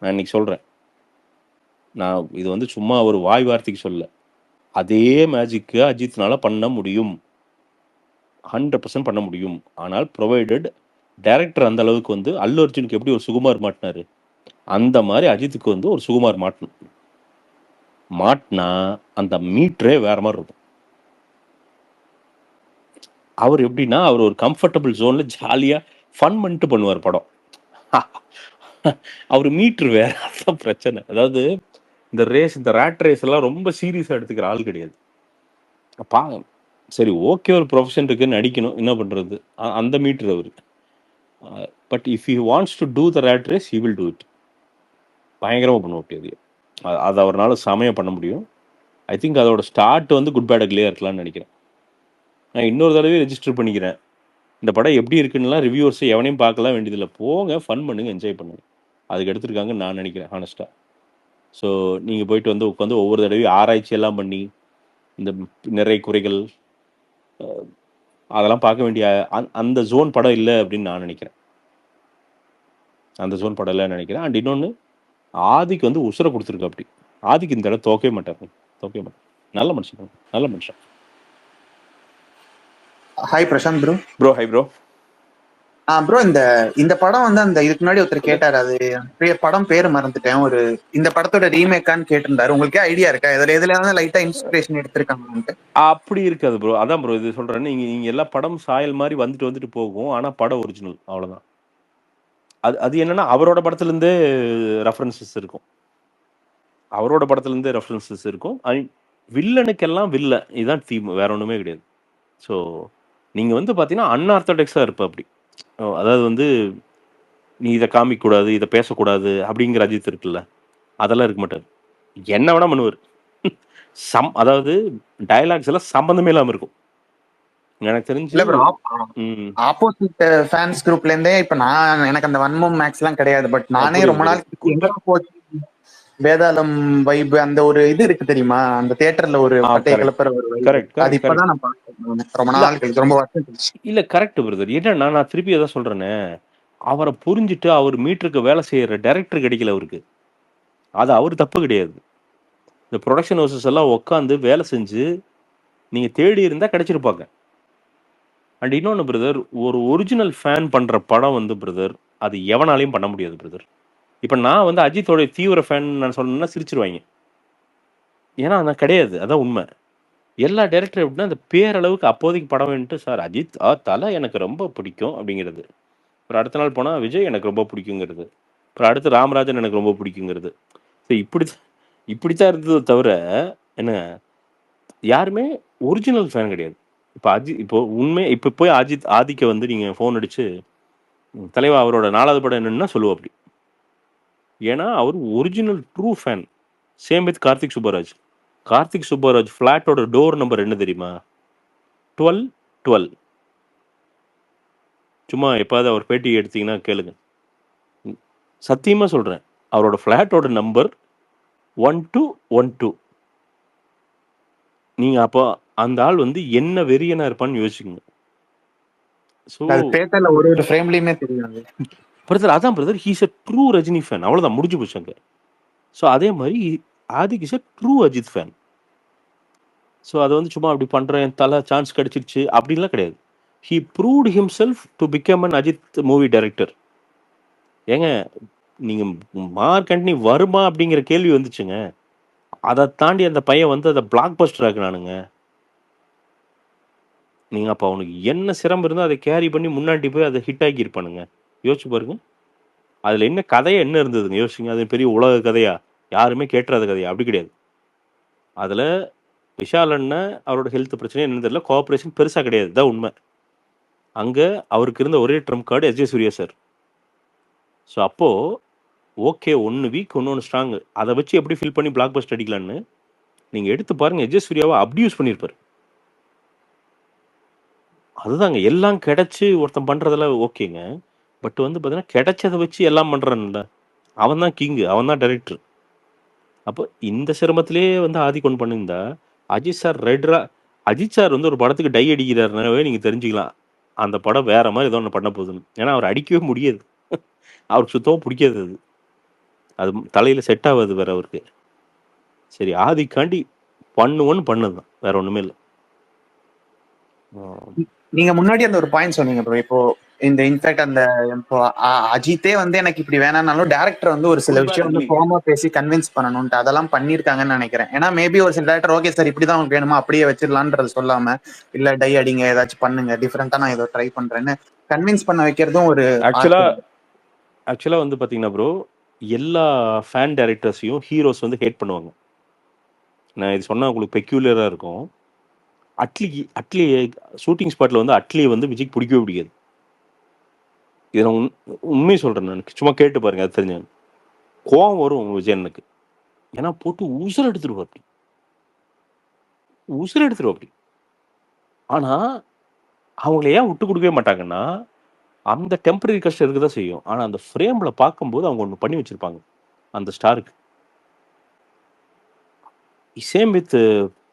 Speaker 1: நான் இன்னைக்கு சொல்றேன். நான் இது வந்து சும்மா ஒரு வாய் வார்த்தைக்கு சொல்லல. அதே மேஜிக்க அஜித்னால பண்ண முடியும். 100% பண்ண முடியும். ஆனால் ப்ரொவைடட் டைரக்டர் அந்த அளவுக்கு வந்து அல்லு அர்ஜுனுக்கு எப்படி ஒரு சுகுமார் மாட்டினாரு, அந்த மாரி அஜித்துக்கு வந்து ஒரு சுகுமார் மாட்டணும். மாட்னா அந்த மீட்டரே வேற மாரி இருக்கும். அவர் எப்படின்னா, அவர் ஒரு கம்ஃபர்டபிள் ஜோன்ல ஜாலியா ஃபன் பண்ணிட்டு பண்ணுவார் படம். அவரு மீட்டர் வேற. அதான் பிரச்சனை. அதாவது இந்த ரேஸ், இந்த ராட் ரேஸ் எல்லாம் ரொம்ப சீரியஸா எடுத்துக்கிற ஆள் கிடையாது. சரி ஓகே, ஒரு ப்ரொஃபஷன் இருக்கு, நடிக்கணும், என்ன பண்றது? அந்த மீட்டர் அவரு. But if he wants to do the rat race, he will do it. பயங்கரமா பண்ண முடியாது. அது அவரால செமையா பண்ண முடியும். ஐ திங்க் அதோட ஸ்டார்ட் வந்து குட் பேட் அக்லியா இருக்கலாம்னு நினைக்கிறேன். நான் இன்னொரு தடவை ரெஜிஸ்டர் பண்ணிக்கிறேன். இந்த படம் எப்படி இருக்குன்னுலாம் ரிவ்யூவர்ஸ் எவனையும் பார்க்கலாம் வேண்டியதில்லை. போங்க, ஃபன் பண்ணுங்க, என்ஜாய் பண்ணுங்க. அதுக்கு எடுத்திருக்காங்கன்னு நான் நினைக்கிறேன், ஹானஸ்டா. ஸோ நீங்கள் போயிட்டு வந்து உட்காந்து ஒவ்வொரு தடவையும் ஆராய்ச்சி எல்லாம் பண்ணி இந்த நிறைய குறைகள் அதெல்லாம் பார்க்க வேண்டிய அந்த ஜோன் படம் இல்லை அப்படின்னு நான் நினைக்கிறேன். அந்த ஜோன் படம் இல்லைன்னு நினைக்கிறேன். அண்ட் இன்னொன்று, ஆதிக்கு வந்து உசுரை கொடுத்துருக்கு. அப்படி ஆதிக்கு இந்த இடம் தோக்கவே மாட்டார். நல்ல மனுஷன், நல்ல மனுஷன்.
Speaker 4: Hi Prashanth bro.
Speaker 1: Bro hi bro.
Speaker 4: Bro, இந்த படம் வந்து அந்த இதுக்கு முன்னாடி ஒருத்தர் கேட்டாரு, அது படம் பேரு மறந்துட்டேன். ஒரு இந்த படத்தோட ரீமேக்கான்னு கேட்டிருந்தாரு. உங்களுக்கு ஐடியா இருக்கா எதுல லைட்டா இன்ஸ்பிரேஷன் எடுத்திருக்காங்க?
Speaker 1: அப்படி இருக்காது ப்ரோ. அதான் ப்ரோ இது சொல்றேன். நீங்க எல்லா படம் சாயல் மாதிரி வந்துட்டு போகும். ஆனா படம் ஒரிஜினல், அவ்வளவுதான். அது என்னன்னா, அவரோட படத்துல இருந்தே ரெஃபரன்சஸ் இருக்கும். வில்லனுக்கெல்லாம் வில்லன் இதுதான் தீம், வேற ஒண்ணுமே கிடையாது. ஸோ நீங்க வந்து பாத்தீங்கன்னா அன்ஆர்த்தடாக்ஸா இருப்ப அப்படி. அதாவது வந்து நீ இதை காமிக்க கூடாது, இதை பேசக்கூடாது அப்படிங்கிற அஜித் இருக்குல்ல, அதெல்லாம் இருக்க மாட்டார். என்ன வேணா பண்ணுவார். அதாவது டயலாக்ஸ் எல்லாம் சம்பந்தமே இல்லாம இருக்கும். எனக்கு தெரிஞ்சு
Speaker 4: ஆப்போசிட் ஃபேன்ஸ் குரூப்ல இருந்தே இப்ப எனக்கு அந்த வன்மம் மேக்ஸ் எல்லாம் கிடையாது. பட் நானே ரொம்ப நாள் வேதாளம் வைப் அந்த ஒரு இது இருக்கு தெரியுமா, அந்த தியேட்டர்ல ஒரு பட்டை கிளப்புற ஒரு அது இப்பதான் நான் பார்த்தேன். ரொம்ப நாள் கழிச்சு, ரொம்ப வருஷம் கழிச்சு.
Speaker 1: இல்ல கரெக்ட் பிரதர். ஏன்னா நான் திருப்பி எதாவது சொல்றேனே, அவரை புரிஞ்சுட்டு அவர் மீட்டருக்கு வேலை செய்யற டைரக்டர் கிடைக்கல அவருக்கு. அது அவர் தப்பு கிடையாது. இந்த ப்ரொடக்ஷன் ஹவுசஸ் எல்லாம் உட்காந்து வேலை செஞ்சு நீங்க தேடி இருந்தா கிடைச்சிருப்பாங்க. அண்ட் இன்னொன்று பிரதர், ஒரு ஒரிஜினல் ஃபேன் பண்ற படம் வந்து பிரதர், அது எவனாலையும் பண்ண முடியாது பிரதர். இப்போ நான் வந்து அஜித்தோட தீவிர ஃபேன் நான் சொன்னேன்னா சிரிச்சிருவாங்க. ஏன்னா அதான் கிடையாது, அதான் உண்மை. எல்லா டேரக்டர் எப்படின்னா அந்த பேரளவுக்கு அப்போதைக்கு படம் வேணுட்டு, சார் அஜித் தலை எனக்கு ரொம்ப பிடிக்கும் அப்படிங்கிறது. அப்புறம் அடுத்த நாள் போனால் விஜய் எனக்கு ரொம்ப பிடிக்குங்கிறது. அப்புறம் அடுத்து ராமராஜன் எனக்கு ரொம்ப பிடிக்குங்கிறது. ஸோ இப்படித்தான் இருந்தது தவிர என்ன, யாருமே ஒரிஜினல் ஃபேன் கிடையாது. இப்போ போய் ஆதிக்க வந்து நீங்கள் ஃபோன் அடிச்சு தலைவா அவரோட 4வது படம் என்னன்னா சொல்லுவோம் அப்படி. ஏன்னா அவர் original true fan. Same with Karthik Subbaraj ஃபிளாட்டோட டோர் நம்பர் என்ன தெரியுமா? 1212. சும்மா எப்பாவது அவர் பேட்டி எடுத்தீங்கன்னா கேளுங்க, சத்தியமா சொல்றேன். அவரோட ஃபிளாட்டோட நம்பர் 1212. நீங்க அப்போ அந்த ஆள் வந்து என்ன வெறியனா இருப்பான்னு யோசிச்சுங்க.
Speaker 4: ஒரு ஃப்ரேம்லயுமே தெரியாது
Speaker 1: பிரதர். அதான் brother, he's a true Rajini fan. அவ்வளவுதான், முடிஞ்சு போச்சாங்க. ஸோ அதே மாதிரி Adhik is a true Ajith fan. So அதை வந்து சும்மா அப்படி பண்றேன், தலை சான்ஸ் கிடைச்சிருச்சு அப்படின்லாம் கிடையாது. He proved himself to become an Ajith movie director. ஏங்க நீங்க மார்க் ஆண்டனி வருமா அப்படிங்கிற கேள்வி வந்துச்சுங்க. அதை தாண்டி அந்த பையன் வந்து அதை பிளாக் பஸ்டர் ஆக்குனானுங்க. நீங்க அப்போ அவனுக்கு என்ன சிரமம் இருந்தோ அதை கேரி பண்ணி முன்னாடி போய் அதை ஹிட் ஆக்கி இருப்பானுங்க. யோசிச்சு பாருங்க, அதுல என்ன கதையா என்ன இருந்ததுங்க? யோசிச்சுங்க. அது பெரிய உலக கதையா, யாருமே கேட்டுறாத கதையா? அப்படி கிடையாது. அதுல விஷால் அண்ணன் அவரோட ஹெல்த் பிரச்சனை என்னன்னு தெரியல, கோஆபரேஷன் பெருசா கிடையாது, தான் உண்மை. அங்க அவருக்கு இருந்த ஒரே trump card S J. Suryah sir. So அப்போ ஓகே, 1 வீக் ஒன்று ஸ்ட்ராங், அதை வச்சு எப்படி ஃபில் பண்ணி பிளாக் பஸ்ட் அடிக்கலான்னு நீங்க எடுத்து பாருங்க. எஸ்.ஜே. சூர்யாவை அப்டியூஸ் பண்ணியிருப்பாரு. அதுதாங்க, எல்லாம் கிடைச்சு ஒருத்தன் பண்றதெல்லாம் ஓகேங்க. பட் வந்து பார்த்தீங்கன்னா கிடைச்சதை வச்சு எல்லாம் பண்றான்ல, அவன் தான் கிங்கு, அவன் தான் டைரக்டர். அப்போ இந்த சிரமத்திலேயே வந்து ஆதி கொண்டு பண்ணியிருந்தா அஜித் சார் ரைடரா அஜித் சார் வந்து ஒரு படத்துக்கு டை அடிக்கிறாருனாவே நீங்க தெரிஞ்சுக்கலாம் அந்த படம் வேற மாதிரி ஏதோ ஒன்று பண்ண போகுதுன்னு. ஏன்னா அவர் அடிக்கவே முடியாது. அவருக்கு சுத்தமாக பிடிக்காது அது. அது தலையில செட் ஆகாது வேற அவருக்கு. சரி ஆதிக்காண்டி பண்ணுவோன்னு பண்ணதுதான், வேற ஒண்ணுமே இல்லை.
Speaker 4: நீங்க முன்னாடி அந்த ஒரு பாயிண்ட் சொன்னீங்க ப்ரோ. இப்போ இந்த இன்ஃபேக்ட் அந்த இப்போ அஜித்தே வந்து எனக்கு இப்படி வேணாம்னாலும் டேரக்டர் வந்து ஒரு சில விஷயம் வந்து கோமா பேசி கன்வின்ஸ் பண்ணணும்ட்டு அதெல்லாம் பண்ணிருக்காங்கன்னு நினைக்கிறேன். ஏன்னா மேபி ஒரு சில டேரக்டர் ஓகே சார் இப்படிதான் உங்களுக்கு வேணுமா அப்படியே வச்சிடலான்றது சொல்லாம இல்ல டை அடிங்க ஏதாச்சும் பண்ணுங்க டிஃப்ரெண்டா நான் ஏதோ ட்ரை பண்றேன்னு கன்வின்ஸ் பண்ண வைக்கிறதும் ஒரு
Speaker 1: ஆக்சுவலா வந்து பாத்தீங்கன்னா ப்ரோ, எல்லா ஃபேன் டைரக்டர்ஸையும் ஹீரோஸ் வந்து ஹேட் பண்ணுவாங்க. நான் இது சொன்னா உங்களுக்கு பெக்யூலரா இருக்கும். அட்லி ஷூட்டிங் ஸ்பாட்ல வந்து அட்லியை வந்து விஜய்க்கு பிடிக்கவே பிடிக்காது. இதை நான் உண்மையை சொல்றேன். நான் சும்மா கேட்டு பாருங்க, அது தெரிஞ்ச கோவம் வரும் விஜயனுக்கு. ஏன்னா போட்டு உசுர எடுத்துருவாப்படி. ஆனா அவங்கள ஏன் விட்டு கொடுக்கவே மாட்டாங்கன்னா அந்த டெம்பரரி கஷ்டம் இருக்குதான் செய்யும். ஆனா அந்த ஃப்ரேம்ல பார்க்கும்போது அவங்க ஒன்று பண்ணி வச்சிருப்பாங்க அந்த ஸ்டாருக்கு. சேம் வித்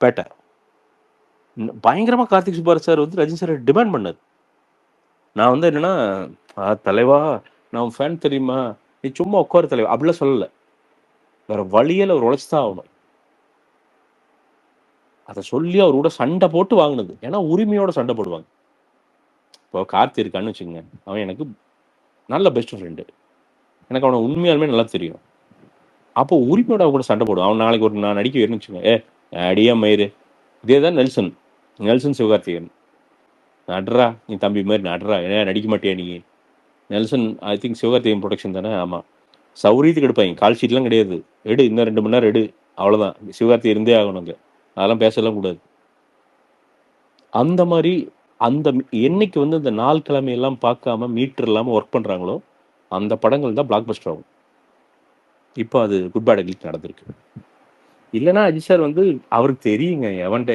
Speaker 1: பேட்டை. பயங்கரமா கார்த்திக் சுப்பாராவ் சார் வந்து ரஜினி சார் டிமாண்ட் பண்ணார். நான் வந்து என்னன்னா தலைவா நான் ஃபேன் தெரியுமா, நீ சும்மா உட்காரு தலைவா அப்படிலாம் சொல்லலை. வேற வழியில அவர் உழைச்சுதான் ஆகணும். அதை சொல்லி அவரோட சண்டை போட்டு வாங்கினது. ஏன்னா உரிமையோட சண்டை போடுவாங்க. இப்போ கார்த்தி இருக்கான்னு வச்சுக்கோங்க, அவன் எனக்கு நல்ல பெஸ்ட் ஃப்ரெண்டு, எனக்கு அவனை உண்மையாலுமே நல்லா தெரியும். அப்போ உரிமையோட அவன் கூட சண்டை போடுவான். அவன் நாளைக்கு ஒரு நான் நடிக்க வேணும்னு வச்சுக்கோங்க, அடியா மயிறு இதே தான் நெல்சன் சிவகார்த்திகேயன் நடுறா, நீ தம்பி மாதிரி நடுறா, ஏன் நடிக்க மாட்டியா நீ? Nelson I think Sivakarthikeyan production தானே, ஆமாம். சௌரியத்துக்கு எடுப்பாங்க, கால் ஷீட்லாம் கிடையாது. இன்னும் 2 மணி நேரம் எடு, அவ்வளோதான். சிவகார்த்தி இருந்தே ஆகணுங்க, அதெல்லாம் பேசலாம் கூடாது. அந்த மாதிரி அந்த என்னைக்கு வந்து இந்த நாள் கிழமையெல்லாம் பார்க்காம மீட்டர் இல்லாமல் ஒர்க் பண்ணுறாங்களோ அந்த படங்கள் தான் பிளாக் பஸ்டர் ஆகும். இப்போ அது குட் பேட் அக்லி நடந்திருக்கு. இல்லைன்னா அஜித் சார் வந்து அவருக்கு தெரியுங்க எவன்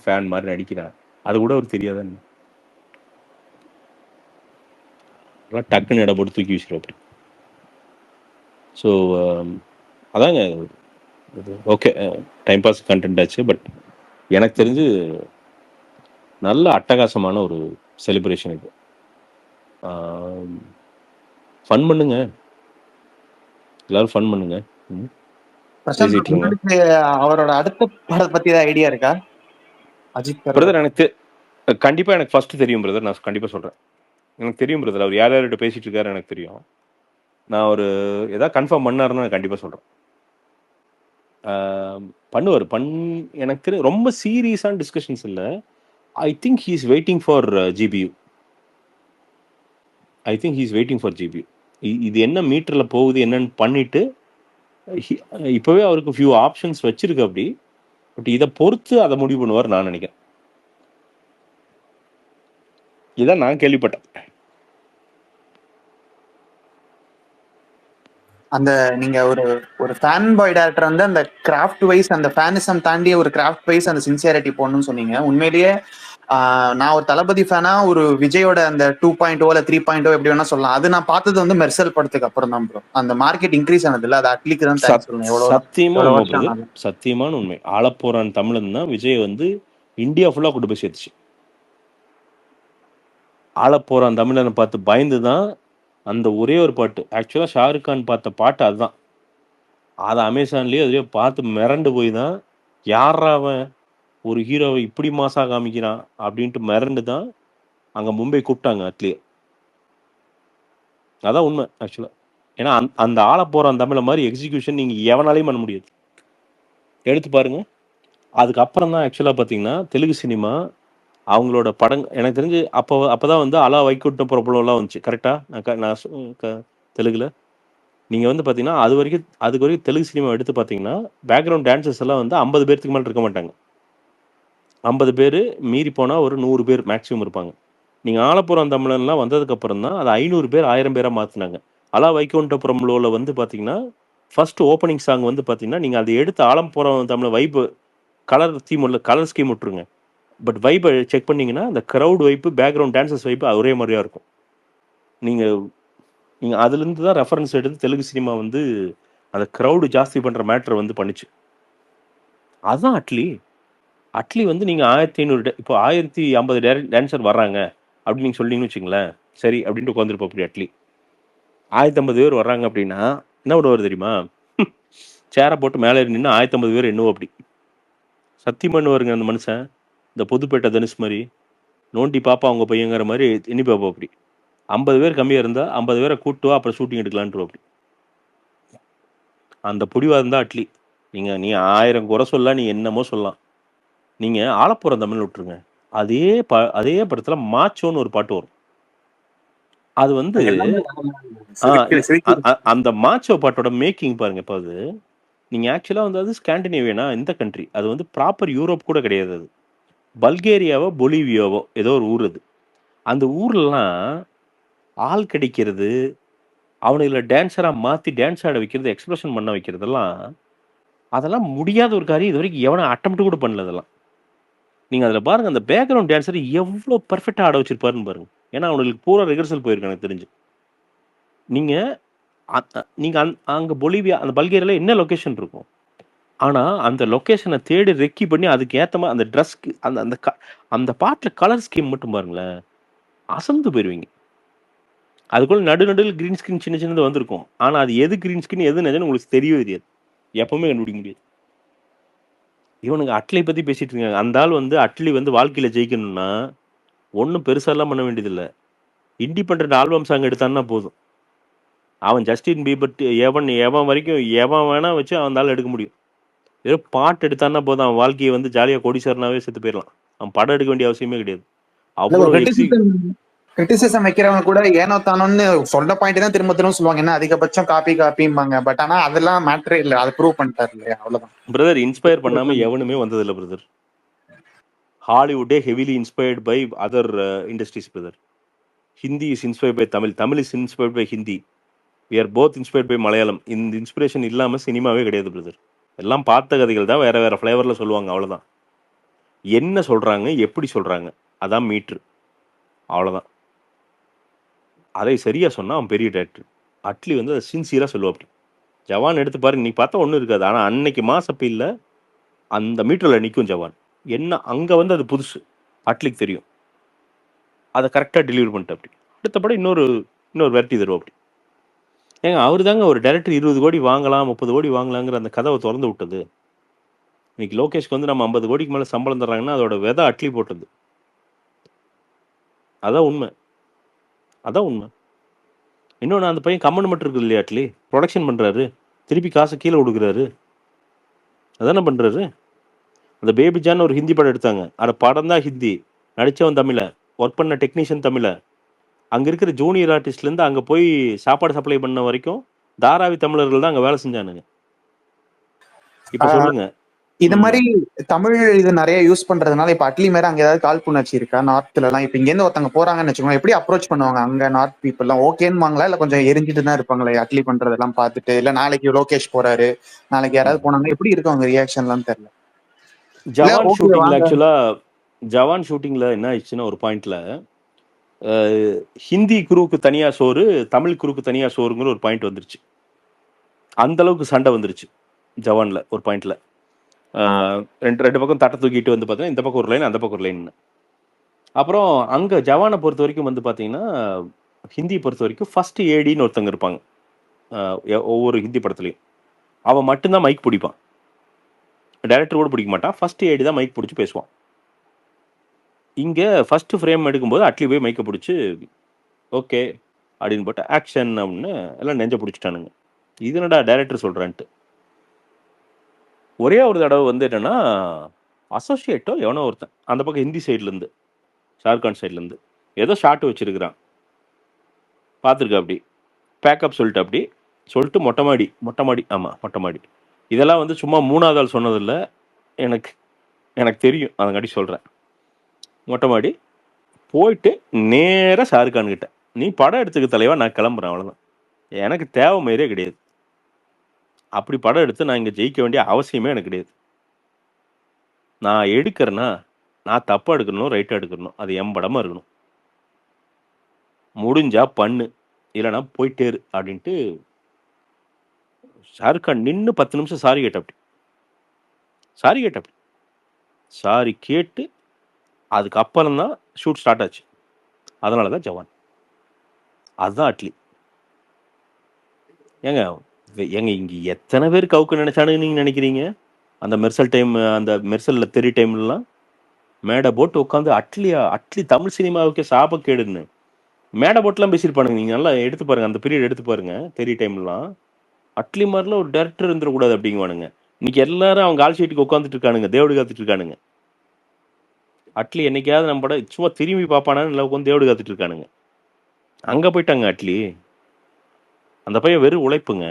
Speaker 1: ஃபேன் மாதிரி நடிக்கிறான், அது கூட அவருக்கு தெரியாதான்னு டக்குன்னு இடம் போட்டு தூக்கி வீசுறோம் அப்படி. ஸோ அதாங்க ஓகே, டைம் பாஸ் கண்டென்ட் ஆச்சு. பட் எனக்கு தெரிஞ்சு நல்ல அட்டகாசமான ஒரு செலிப்ரேஷன் இது. ஃபன் பண்ணுங்க, எல்லாரும் ஃபன் பண்ணுங்க.
Speaker 4: அவரோட அடுத்த படத்தை பத்தி ஏதாவது ஐடியா இருக்கா அஜித்
Speaker 1: பிரதர்? எனக்கு கண்டிப்பா எனக்கு ஃபர்ஸ்ட் தெரியும் பிரதர், நான் கண்டிப்பா சொல்றேன். எனக்கு தெரியும் பிரதர், அவர் யார் யார்கிட்ட பேசிட்டு இருக்காரு எனக்கு தெரியும். நான் ஒரு ஏதாவது கன்ஃபார்ம் பண்ணாருன்னு நான் கண்டிப்பா சொல்றேன். பண்ணுவார். எனக்கு தெரியும் ரொம்ப சீரியஸான டிஸ்கஷன்ஸ் இல்லை. I think he is waiting for GPU. இது என்ன மீட்டர்ல போகுது என்னன்னு பண்ணிட்டு இப்பவே அவருக்கு ஃபியூ ஆப்ஷன்ஸ் வச்சிருக்கு அப்படி. பட் இதை பொறுத்து அதை முடிவு பண்ணுவார் நான் நினைக்கிறேன். இதான் நான் கேள்விப்பட்டேன்.
Speaker 4: அந்த நீங்க ஒரு ஃபேன் பாய் டைரக்டர் வந்து அந்த கிராஃப்ட் வைஸ் அந்த ஃபேனிசம் தாண்டி ஒரு கிராஃப்ட் வைஸ் அந்த சின்சியாரிட்டி போடணும்னு சொன்னீங்க. உண்மையிலேயே நான் ஒரு தளபதி ஃபேனா ஒரு விஜயோட அந்த 2.0 இல்ல 3.0 எப்படி வேணா சொல்லலாம், அது நான் பார்த்தது வந்து மெர்சல் படத்துக்கு அப்புறம் தான் ப்ரோ. அந்த மார்க்கெட் இன்க்ரீஸ் ஆனது இல்ல, அது அட்லிக்கு தான்
Speaker 1: சத்தியமான உண்மை. ஆளப்போறான் தமிழன் தான் விஜய் வந்து இந்தியா ஃபுல்லா கொண்டு போய் சேர்த்துச்சு. ஆளப்போறான் தமிழனை பார்த்து பயந்து தான் அந்த ஒரே ஒரு பாட்டு, ஆக்சுவலாக ஷாருக் கான் பார்த்த பாட்டு அதுதான். அதை அமேசான்லேயே அதுலேயே பார்த்து மிரண்டு போய் தான் யாரா அவன் ஒரு ஹீரோவை இப்படி மாசா காமிக்கிறான் அப்படின்ட்டு மிரண்டு தான் அங்கே மும்பை கூப்பிட்டாங்க அட்லியே. அதான் உண்மை ஆக்சுவலாக. ஏன்னா அந்த ஆள போகிறான் தமிழை மாதிரி எக்ஸிக்யூஷன் நீங்கள் எவனாலையும் பண்ண முடியாது. எடுத்து பாருங்க. அதுக்கப்புறம் தான் ஆக்சுவலாக பார்த்தீங்கன்னா தெலுங்கு சினிமா அவங்களோட எனக்கு தெரிஞ்சு அப்போதான் வந்து அலா வைகுண்டம் பிரபலம்லாம் வந்துச்சு. கரெக்டாக நான் தெலுங்குல நீங்கள் வந்து பார்த்தீங்கன்னா அதுக்கு வரைக்கும் தெலுங்கு சினிமா எடுத்து பார்த்தீங்கன்னா பேக்ரவுண்ட் டான்சர்ஸ் எல்லாம் வந்து 50 பேருக்கு மேலே இருக்க மாட்டாங்க. 50 பேர் மீறி போனால் ஒரு 100 பேர் மேக்ஸிமம் இருப்பாங்க. நீங்கள் ஆலப்புறம் தமிழன்லாம் வந்ததுக்கப்புறம் தான் அது 500 பேர் 1000 பேராக மாற்றினாங்க. அலா வைகுண்டபுரம்ல வந்து பார்த்தீங்கன்னா ஃபர்ஸ்ட் ஓப்பனிங் சாங் வந்து பார்த்தீங்கன்னா நீங்கள் அதை எடுத்து ஆலப்புறம் தமிழ் வைப்பு கலர் ஸ்கீம் விட்டுருங்க. பட் வைப்பை செக் பண்ணிங்கன்னா அந்த க்ரௌட் வைப்பு பேக்ரவுண்ட் டான்சர்ஸ் வைப்பு ஒரே மாதிரியாக இருக்கும். நீங்கள் அதுலேருந்து தான் ரெஃபரன்ஸ் எடுத்து தெலுங்கு சினிமா வந்து அந்த க்ரௌடு ஜாஸ்தி பண்ணுற மேட்ரு வந்து பண்ணிச்சு. அதுதான் அட்லி. அட்லி வந்து நீங்கள் 1500 இப்போ 1050 டான்சர் வர்றாங்க அப்படின்னு நீங்கள் சொல்லிங்கன்னு வச்சுங்களேன், சரி அப்படின்ட்டு உட்காந்துருப்போம். அப்படி அட்லி 1050 பேர் வர்றாங்க அப்படின்னா என்ன பண்ணுவார் தெரியுமா? சேரை போட்டு மேலே நின்று 1050 பேர் எண்ணுவோம். அப்படி சத்தியம் பண்ணுவாருங்க அந்த மனுஷன். இந்த புதுப்பேட்டை தனுஷ் மாதிரி நோண்டி பாப்பா அவங்க பையங்கிற மாதிரி எண்ணி பார்ப்போம். அப்படி 50 பேர் கம்மியாக இருந்தால் 50 பேரை கூட்டுவா, அப்புறம் ஷூட்டிங் எடுக்கலான்ட்டு. அப்படி அந்த புடிவாதம் தான் அட்லி. நீ 1000 குறை சொல்லலாம், நீ என்னமோ சொல்லலாம். நீங்கள் ஆலப்புறம் தமிழ் விட்டுருங்க, அதே படத்தில் மாச்சோன்னு ஒரு பாட்டு வரும். அது வந்து அந்த மாச்சோ பாட்டோட மேக்கிங் பாருங்க. இப்போ அது நீங்கள் ஆக்சுவலாக வந்து அது ஸ்காண்டினேவியனா இந்த கண்ட்ரி, அது வந்து ப்ராப்பர் யூரோப் கூட கிடையாது. அது பல்கேரியாவோ பொலிவியாவோ ஏதோ ஒரு ஊர். அது அந்த ஊர்லாம் ஆள் கிடைக்கிறது, அவனுங்களை டான்ஸராக மாற்றி டான்ஸ் ஆட வைக்கிறது, எக்ஸ்பிரஷன் பண்ண வைக்கிறதெல்லாம் அதெல்லாம் முடியாத ஒரு காரியம். இது வரைக்கும் எவனை அட்டம்ப்ட் கூட பண்ணல. அதெல்லாம் நீங்கள் அதில் பாருங்கள், அந்த பேக்ரவுண்ட் டான்ஸர் எவ்வளோ பர்ஃபெக்டாக ஆட வச்சிருப்பாருன்னு பாருங்க. ஏன்னா அவனுக்கு பூரா ரிஹர்சல் போயிருக்கு எனக்கு தெரிஞ்சு. நீங்கள் அங்கே பொலிவியா அந்த பல்கேரியாவில் என்ன லொக்கேஷன் இருக்கும், ஆனால் அந்த லொக்கேஷனை தேடி ரெக்கி பண்ணி அதுக்கு ஏற்ற மாதிரி அந்த ட்ரெஸ்க்கு அந்த அந்த அந்த பாட்டில் கலர் ஸ்கீம் மட்டும் பாருங்களேன், அசந்து போயிடுவீங்க. அதுக்குள்ள நடுவில் கிரீன் ஸ்கிரீன் சின்ன சின்னது வந்திருக்கும், ஆனால் அது எது கிரீன் ஸ்கிரீன் எது நிஜம்னு உங்களுக்கு தெரியவே தெரியாது, எப்பவுமே கண்டுபிடிக்க முடியாது. இவனுங்க அட்லி பற்றி பேசிட்டு இருக்காங்க. அந்த ஆள் வந்து அட்லி வந்து வாழ்க்கையில் ஜெயிக்கணும்னா ஒன்றும் பெருசாலாம் பண்ண வேண்டியதில்லை. இண்டிபெண்ட் ஆல்பம் சாங் எடுத்தான்னா போதும். அவன் ஜஸ்டின் பீபர் எவன் வரைக்கும் எவன் வேணா வச்சு அவன் ஆள் எடுக்க முடியும். ஏதோ பாட்டு எடுத்தான்னா போதும், அவன் வாழ்க்கையை வந்து ஜாலியாக கோடீஸ்வரனாவே செத்து போயிடலாம். அவன் படம் எடுக்க வேண்டிய அவசியமே கிடையாது. அவ்வளோ
Speaker 4: கிரிட்டிசிசம் வைக்கிறவங்க கூட ஏனோ தானோன்னு சொல்ற பாயிண்ட் தான் திரும்ப திரும்ப சொல்லுவாங்க, என்ன அதிகபட்சம் காப்பிம்பாங்க. பட் ஆனா அதெல்லாம் மேட்டரே இல்லை, அதை ப்ரூவ் பண்ணிட்டாரு இல்லையா, அவ்வளவுதான்.
Speaker 1: பிரதர், இன்ஸ்பயர் பண்ணாம எவனுமே வந்தது இல்லை பிரதர். ஹாலிவுட்டே heavily inspired by other industries brother. Hindi is inspired by Tamil, Tamil is inspired by Hindi, we are both inspired by Malayalam. இந்த இன்ஸ்பிரேஷன் இல்லாமல் சினிமாவே கிடையாது பிரதர். எல்லாம் பார்த்த கதைகள் தான், வேற வேற ஃப்ளேவரில் சொல்லுவாங்க, அவ்வளோதான். என்ன சொல்கிறாங்க, எப்படி சொல்கிறாங்க, அதான் மீட்ரு, அவ்வளோதான். அதை சரியாக சொன்னால் அவன் பெரிய டேரக்டர். அட்லி வந்து அதை சின்சியராக சொல்லுவாப்படி. ஜவான் எடுத்து பாரு, நீ பார்த்தா ஒன்றும் இருக்காது, ஆனால் அன்னைக்கு மாஸ் அப்பீல்ல அந்த மீட்டரில் நிற்கும் ஜவான். என்ன அங்கே வந்து அது புதுசு, அட்லிக்கு தெரியும், அதை கரெக்டாக டெலிவரி பண்ணிட்டு. அப்படி அடுத்த படம் இன்னொரு வெரைட்டி தருவோம். அப்படி ஏங்க அவர் தாங்க ஒரு டைரக்டர் 20 கோடி வாங்கலாம் 30 கோடி வாங்கலாங்கிற அந்த கதவை திறந்து விட்டது. இன்னைக்கு லோகேஷ்க்கு வந்து நம்ம 50 கோடிக்கு மேலே சம்பளம் தர்றாங்கன்னா அதோட விதை அட்லி போட்டது. அதான் உண்மை, அதான் உண்மை. இன்னொன்று, அந்த பையன் கம்மன் மட்டும் இருக்குது இல்லையா, அட்லி ப்ரொடக்ஷன் பண்ணுறாரு, திருப்பி காசை கீழே கொடுக்குறாரு, அதானே பண்ணுறாரு. அந்த பேபி ஜான் ஒரு ஹிந்தி படம் எடுத்தாங்க, அந்த படம் தான் ஹிந்தி, நடித்தவன் தமிழை, ஒர்க் பண்ண டெக்னீஷியன் தமிழை, அங்கே இருக்கிற ஜூனியர் ஆர்டிஸ்ட்லேருந்து அங்கே போய் சாப்பாடு சப்ளை பண்ண வரைக்கும் தாராவி தமிழர்கள் தான் அங்கே வேலை செஞ்சானுங்க. இப்போ சொல்லுங்க,
Speaker 4: இது மாதிரி தமிழ் இது நிறைய யூஸ் பண்றதுனால இப்ப அட்லி மேல அங்க ஏதாவது காழ்ப்புணர்ச்சி இருக்கா நார்த்ல எல்லாம்? இப்ப இங்க இருந்து ஒருத்தவங்க போறாங்கன்னு வச்சுக்கோங்க, எப்படி அப்ரோச் பண்ணுவாங்க அங்க நார்த் பீப்புள் எல்லாம்? ஓகேன்னுவாங்களா இல்ல கொஞ்சம் எரிஞ்சிட்டு தான் இருப்பாங்களே அட்லி பண்றதெல்லாம் பார்த்துட்டு? இல்ல நாளைக்கு லோகேஷ் போறாரு, நாளைக்கு யாராவது போனாங்க, எப்படி இருக்கும் அவங்க ரியாக்ஷன் எல்லாம் தெரியல.
Speaker 1: ஜவான் ஷூட்டிங்ல ஆக்சுவலா ஜவான் ஷூட்டிங்ல என்ன ஆயிடுச்சுன்னா, ஒரு பாயிண்ட்ல ஹிந்தி குரூவுக்கு தனியா சோறு, தமிழ் குரூவுக்கு தனியா சோறுங்கிற ஒரு பாயிண்ட் வந்துருச்சு. அந்த அளவுக்கு சண்டை வந்துருச்சு ஜவான்ல. ஒரு பாயிண்ட்ல ரெண்டு பக்கம் தட்டை தூக்கிட்டு வந்து பார்த்தீங்கன்னா இந்த பக்கம் ஒரு லைன், அந்த பக்கம் ஒரு லைன். அப்புறம் அங்கே ஜவானை பொறுத்த வரைக்கும் வந்து பார்த்தீங்கன்னா, ஹிந்தி பொறுத்த வரைக்கும் ஃபர்ஸ்ட் ஏடின்னு ஒருத்தங்க இருப்பாங்க ஒவ்வொரு ஹிந்தி படத்துலையும். அவன் மட்டும்தான் மைக் பிடிப்பான், டைரக்டர் கூட பிடிக்க மாட்டான். ஃபர்ஸ்ட் ஏடி தான் மைக் பிடிச்சி பேசுவான். இங்கே ஃபர்ஸ்ட் ஃப்ரேம் எடுக்கும்போது அட்லி போய் மைக்கை பிடிச்சி ஓகே அப்படின்னு போட்டு ஆக்ஷன் அப்படின்னு எல்லாம் நெஞ்ச பிடிச்சிட்டானுங்க. இது என்னடா டைரக்டர் சொல்கிறான்ட்டு. ஒரே ஒரு தடவை வந்து என்னன்னா, அசோசியேட்டோ எவனோ ஒருத்தன் அந்த பக்கம் ஹிந்தி சைட்லேருந்து, ஷாருக்கான் சைட்லேருந்து ஏதோ ஷார்ட் வச்சிருக்கிறான், பார்த்துருக்க. அப்படி பேக்கப் சொல்லிட்டு அப்படி சொல்லிட்டு மொட்டை மாடி ஆமாம் மொட்டை மாடி. இதெல்லாம் வந்து சும்மா மூணாவது ஆள் சொன்னதில்லை, எனக்கு தெரியும், அதங்காட்டி சொல்கிறேன். மொட்டை மாடி போயிட்டு நேராக ஷாருக்கான் கிட்ட, நீ படம் எடுத்துக்க தலைவா, நான் கிளம்புறேன், அவ்வளோதான், எனக்கு தேவை மாதிரியே கிடையாது. அப்படி படம் எடுத்து நான் இங்கே ஜெயிக்க வேண்டிய அவசியமே எனக்கு கிடையாது. நான் எடுக்கிறேன்னா நான் தப்பாக எடுக்கணும் ரைட்டாக எடுக்கணும், அது என் படமாக இருக்கணும், முடிஞ்சா பண்ணு, இல்லைனா போயிட்டேரு அப்படின்ட்டு ஷாருக்கான் நின்று 10 நிமிஷம் சாரி கேட்டப்படி. சாரி கேட்டு அதுக்கப்புறம் தான் ஷூட் ஸ்டார்ட் ஆச்சு. அதனால தான் ஜவான். அதுதான் அட்லி. ஏங்க ஏங்க இங்க எத்தனை பேர் கவுக்க நினைச்சானுங்க நீங்க நினைக்கிறீங்க? அந்த மெர்சல் டைம், அந்த மெர்சல்ல தெரி டைம்லாம் மேடை போட்டு உட்காந்து அட்லி தமிழ் சினிமாவுக்கே சாபக்கேடுன்னு மேடை போட்டுலாம் பேசியிருப்பானுங்க. நீங்க நல்லா எடுத்து பாருங்க, அந்த பீரியட் எடுத்து பாருங்க. தெரி டைம்லாம் அட்லி மாதிரிலாம் ஒரு டேரக்டர் இருந்துடக்கூடாது அப்படிங்குவானுங்க. இன்னைக்கு எல்லாரும் அவங்க ஆல் ஷீட்டுக்கு உட்காந்துட்டு இருக்கானுங்க, தேவடு காத்துட்டு இருக்கானுங்க. அட்லி என்னைக்காவது நம்ம படம் சும்மா திரும்பி பார்ப்பானான்னு இல்லை உட்காந்து தேவடு காத்துட்டு இருக்கானுங்க. அங்கே போயிட்டாங்க அட்லி. அந்த பையன் வெறும் உழைப்புங்க.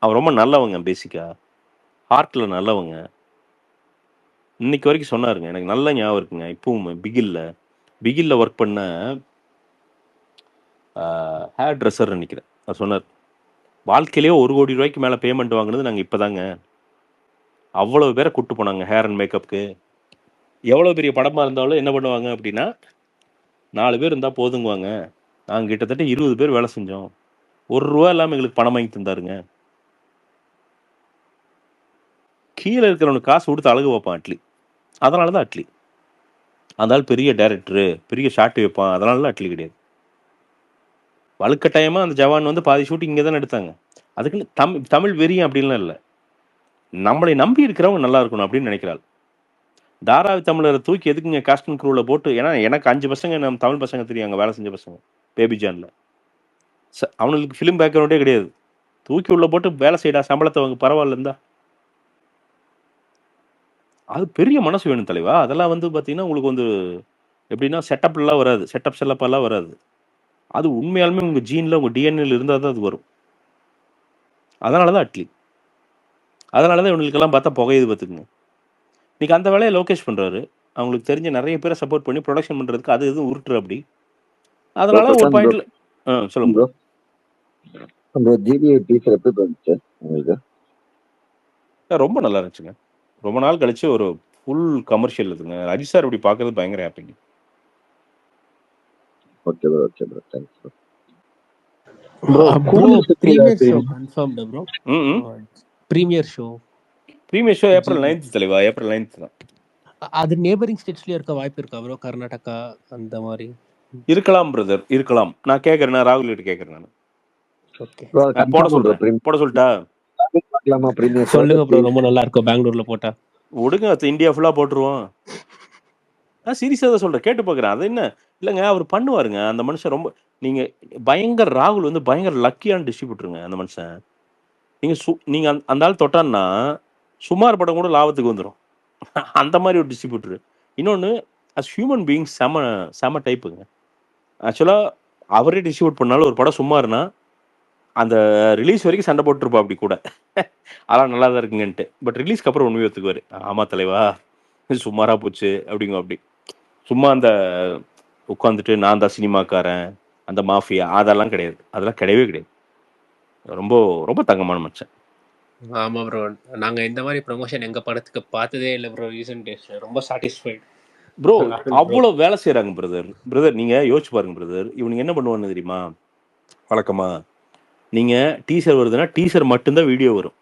Speaker 1: அவன் ரொம்ப நல்லவங்க, பேசிக்கா ஹார்ட்டில் நல்லவங்க. இன்னைக்கு வரைக்கும் சொன்னாருங்க, எனக்கு நல்ல ஞாபகம் இருக்குங்க. இப்பவும் பிகில்ல ஒர்க் பண்ண ஹேர் ட்ரெஸ்ஸர் நினைக்கிறேன், அவர் சொன்னார், வாழ்க்கையிலேயே 1 கோடி ரூபாய்க்கு மேலே பேமெண்ட் வாங்கினது நாங்கள் இப்போதாங்க. அவ்வளோ பேரை கூப்பிட்டு போனாங்க ஹேர் அண்ட் மேக்கப்புக்கு. எவ்வளோ பெரிய படமாக இருந்தாலும் என்ன பண்ணுவாங்க அப்படின்னா, 4 பேர் இருந்தால் போதுங்குவாங்க. நாங்கள் கிட்டத்தட்ட 20 பேர் வேலை செஞ்சோம். 1 ரூபா இல்லாமல் எங்களுக்கு பணம் வாங்கி தந்தாருங்க. கீழே இருக்கிறவனுக்கு காசு கொடுத்து அழகு வைப்பான் அட்லி. அதனால தான் அட்லி. அதனால பெரிய டைரக்டரு, பெரிய ஷாட் வைப்பான். அதனால தான் அட்லி கிடையாது. வலுக்கட்டாயமாக அந்த ஜவான் வந்து பாதி ஷூட்டிங் இங்கே தானே எடுத்தாங்க. அதுக்குன்னு தமிழ் வெறியும் அப்படின்லாம் இல்லை. நம்மளை நம்பி இருக்கிறவங்க நல்லா இருக்கணும் அப்படின்னு நினைக்கிறாள். தாராவி தமிழரை தூக்கி எதுக்குங்க காஸ்டிங் க்ரூவில் போட்டு, ஏன்னா எனக்கு 5 பசங்க நம்ம தமிழ் பசங்க தெரியும், அங்கே வேலை செஞ்ச பசங்க பேபி ஜானில். அவனுக்கு ஃபிலிம் பேக்ரவுண்டே கிடையாது. தூக்கி உள்ள போட்டு வேலை செய்யடா, சம்பளத்தை அவங்க பரவாயில்ல இருந்தா. அது பெரிய மனசு வேணும் தலைவா. அதெல்லாம் வந்து பார்த்தீங்கன்னா உங்களுக்கு வந்து எப்படின்னா செட்டப்லாம் வராது, செட்டப்லாம் வராது. அது உண்மையாலுமே உங்கள் ஜீனில், உங்கள் டிஎன்ஏல இருந்தால் தான் அது வரும். அதனால தான் அட்லி. அதனால தான் இவங்களுக்கெல்லாம் பார்த்தா புகையுது பார்த்துக்குங்க. இன்னைக்கு அந்த வேலையை லோகேஷ் பண்ணுறாரு. அவங்களுக்கு தெரிஞ்ச நிறைய பேரை சப்போர்ட் பண்ணி ப்ரொடக்ஷன் பண்ணுறதுக்கு அது எதுவும் உருட்டுற அப்படி. அதனால ஒரு பாயிண்ட்ல சொல்லுங்க
Speaker 5: ப்ரோ. அந்த ஜிபிஏ டீச்சர் எப்படி இருந்துச்சு உங்களுக்கு?
Speaker 1: ரொம்ப நல்லா இருந்துச்சுங்க. ரொம்ப நாள் கழிச்சு ஒரு ஃபுல் கமர்ஷியல் இருக்குங்க. அஜித் சார் இப்படி பார்க்கறது பயங்கர ஹாப்பிங்க.
Speaker 5: Okay bro, okay bro, thanks bro.
Speaker 6: Premiere show
Speaker 1: April 9th தலைவா, ஏப்ரல் 9th தான்.
Speaker 6: அது நேபரிங் ஸ்டேட்ஸ்லயே இருக்க வாய்ப்பு இருக்கா ப்ரோ? கர்நாடகா அந்த மாதிரி
Speaker 1: இருக்கலாம் பிரதர், இருக்கலாம். நான் கேட்கறேன், நான் ராகுல் கிட்ட கேட்கறேன். நான்
Speaker 6: ஓகே
Speaker 1: போட சொல்லிட்டா
Speaker 6: சொல்லுங்க ப்ரோ. ரொம்ப நல்லா இருக்கும் பெங்களூர்ல போட்டா.
Speaker 1: விடுங்க, இந்தியா ஃபுல்லா போட்டுருவோம். சீரியஸா தான் சொல்றேன், கேட்டு பார்க்குறேன். அது என்ன இல்லைங்க, அவர் பண்ணுவாருங்க அந்த மனுஷன். ரொம்ப நீங்க பயங்கர ராகுல் வந்து பயங்கர லக்கியான டிஸ்ட்ரிபியூட்டருங்க அந்த மனுஷன். நீங்க அந்த ஆள் தொட்டான்னா சுமார் படம் கூட லாபத்துக்கு வந்துடும். அந்த மாதிரி ஒரு டிஸ்ட்ரிபியூட்டர். இன்னொன்று, அஸ் ஹியூமன் பீயிங் செம டைப்புங்க. ஆக்சுவலாக அவரே டிஸ்ட்ரிபியூட் பண்ணாலும் ஒரு படம் சும்மாருன்னா அந்த ரிலீஸ் வரைக்கும் சண்டை போட்டுருப்பா அப்படி கூட. அதெல்லாம் நல்லா தான் இருக்குங்கன்ட்டு. பட் ரிலீஸ்க்கு அப்புறம் உண்மையை ஒத்துக்குவார். ஆமாம் தலைவா, சுமாராக போச்சு அப்படிங்க. அப்படி சும்மா அந்த உட்காந்துட்டு நான் தான் சினிமாக்காரன், அந்த மாஃபியா, அதெல்லாம் கிடையாது. அதெல்லாம் கிடையவே கிடையாது. ரொம்ப ரொம்ப தங்கமான மனுஷன்.
Speaker 6: ஆமா ப்ரோ, நாங்க இந்த மாதிரி ப்ரமோஷன் எங்க படத்துக்கு பார்த்ததே இல்லை ப்ரோ. ரீசன்ட் டேஸ்ல ரொம்ப சாட்டிஸ்ஃபைட்
Speaker 1: ப்ரோ. அவ்வளோ வேலை செய்கிறாங்க பிரதர். நீங்கள் யோசிச்சு பாருங்க பிரதர். இவனுங்க என்ன பண்ணுவான்னு தெரியுமா? வழக்கமா நீங்கள் டீசர் வருதுன்னா டீசர் மட்டும்தான் வீடியோ வரும்.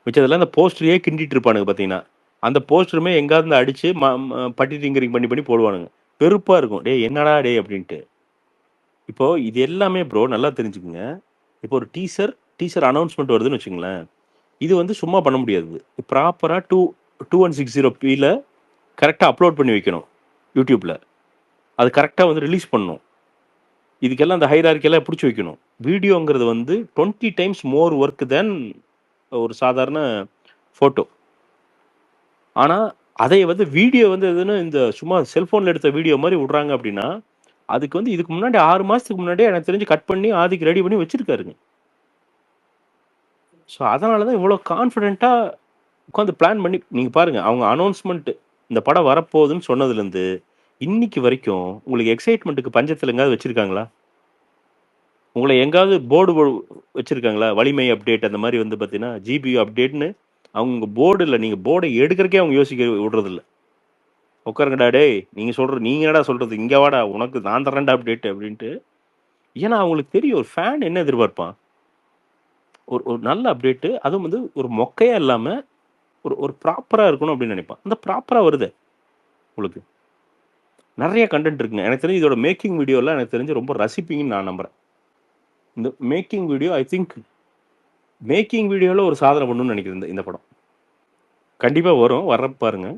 Speaker 1: மிச்சதெல்லாம் அந்த போஸ்டரையே கிண்டிட்டு இருப்பானுங்க. பார்த்தீங்கன்னா அந்த போஸ்டருமே எங்காவது அடித்து பட்டி டிங்கரிங் பண்ணி போடுவானுங்க. பெருப்பாக இருக்கும். டே என்னடா டே அப்படின்ட்டு. இப்போது இது எல்லாமே ப்ரோ நல்லா தெரிஞ்சுக்குங்க. இப்போ ஒரு டீசர் அனௌன்ஸ்மெண்ட் வருதுன்னு வச்சுங்களேன். இது வந்து சும்மா பண்ண முடியாது. ப்ராப்பராக 2160p கரெக்டாக அப்லோட் பண்ணி வைக்கணும் யூடியூப்பில். அது கரெக்டாக வந்து ரிலீஸ் பண்ணணும். இதுக்கெல்லாம் அந்த ஹைரார்க்கியெல்லாம் பிடிச்சி வைக்கணும். வீடியோங்கிறது வந்து 20 times மோர் ஒர்க் தென் ஒரு சாதாரண ஃபோட்டோ. ஆனால் அதை வந்து வீடியோ வந்து எதுன்னு இந்த சும்மா செல்ஃபோனில் எடுத்த வீடியோ மாதிரி விட்றாங்க அப்படின்னா, அதுக்கு வந்து இதுக்கு முன்னாடி 6 மாதத்துக்கு முன்னாடியே எனக்கு தெரிஞ்சு கட் பண்ணி ஆதிக்கு ரெடி பண்ணி வச்சுருக்காருங்க. ஸோ அதனால தான் இவ்வளோ கான்ஃபிடென்ட்டாக உட்காந்து பிளான் பண்ணி நீங்கள் பாருங்கள். அவங்க அனௌன்ஸ்மெண்ட்டு இந்த படம் வரப்போகுதுன்னு சொன்னதுலேருந்து இன்னைக்கு வரைக்கும் உங்களுக்கு எக்ஸைட்மெண்ட்டுக்கு பஞ்சத்தில் எங்காவது வச்சுருக்காங்களா? உங்களை எங்காவது போர்டு வச்சுருக்காங்களா? வலிமை அப்டேட் அந்த மாதிரி வந்து பார்த்தீங்கன்னா ஜிபி அப்டேட்னு அவங்க போர்டில் நீங்கள் போர்டை எடுக்கிறக்கே அவங்க யோசிக்க விடுறதில்ல. உட்காருங்கடா டே, நீங்கள் என்னடா சொல்கிறது, இங்கே வாடா உனக்கு நான் தரேன்டா அப்டேட் அப்படின்ட்டு. ஏன்னா அவங்களுக்கு தெரியும் ஒரு ஃபேன் என்ன எதிர்பார்ப்பான். ஒரு நல்ல அப்டேட்டு, அதுவும் வந்து ஒரு மொக்கையாக இல்லாமல் ஒரு ஒரு ப்ராப்பரா இருக்கணும் அப்படின்னு நினைப்பான். அந்த ப்ராப்பரா வருது உங்களுக்கு. நிறைய கண்டென்ட் இருக்குங்க. எனக்கு தெரிஞ்சு இதோட மேக்கிங் வீடியோலாம் எனக்கு தெரிஞ்சு ரொம்ப ரசிப்பீங்கன்னு நான் நம்புறேன். இந்த making video I think making வீடியோல ஒரு சாதனை பண்ணணும்னு நினைக்கிறேன் இந்த படம். கண்டிப்பா வரும். வர்றப்ப பாருங்க.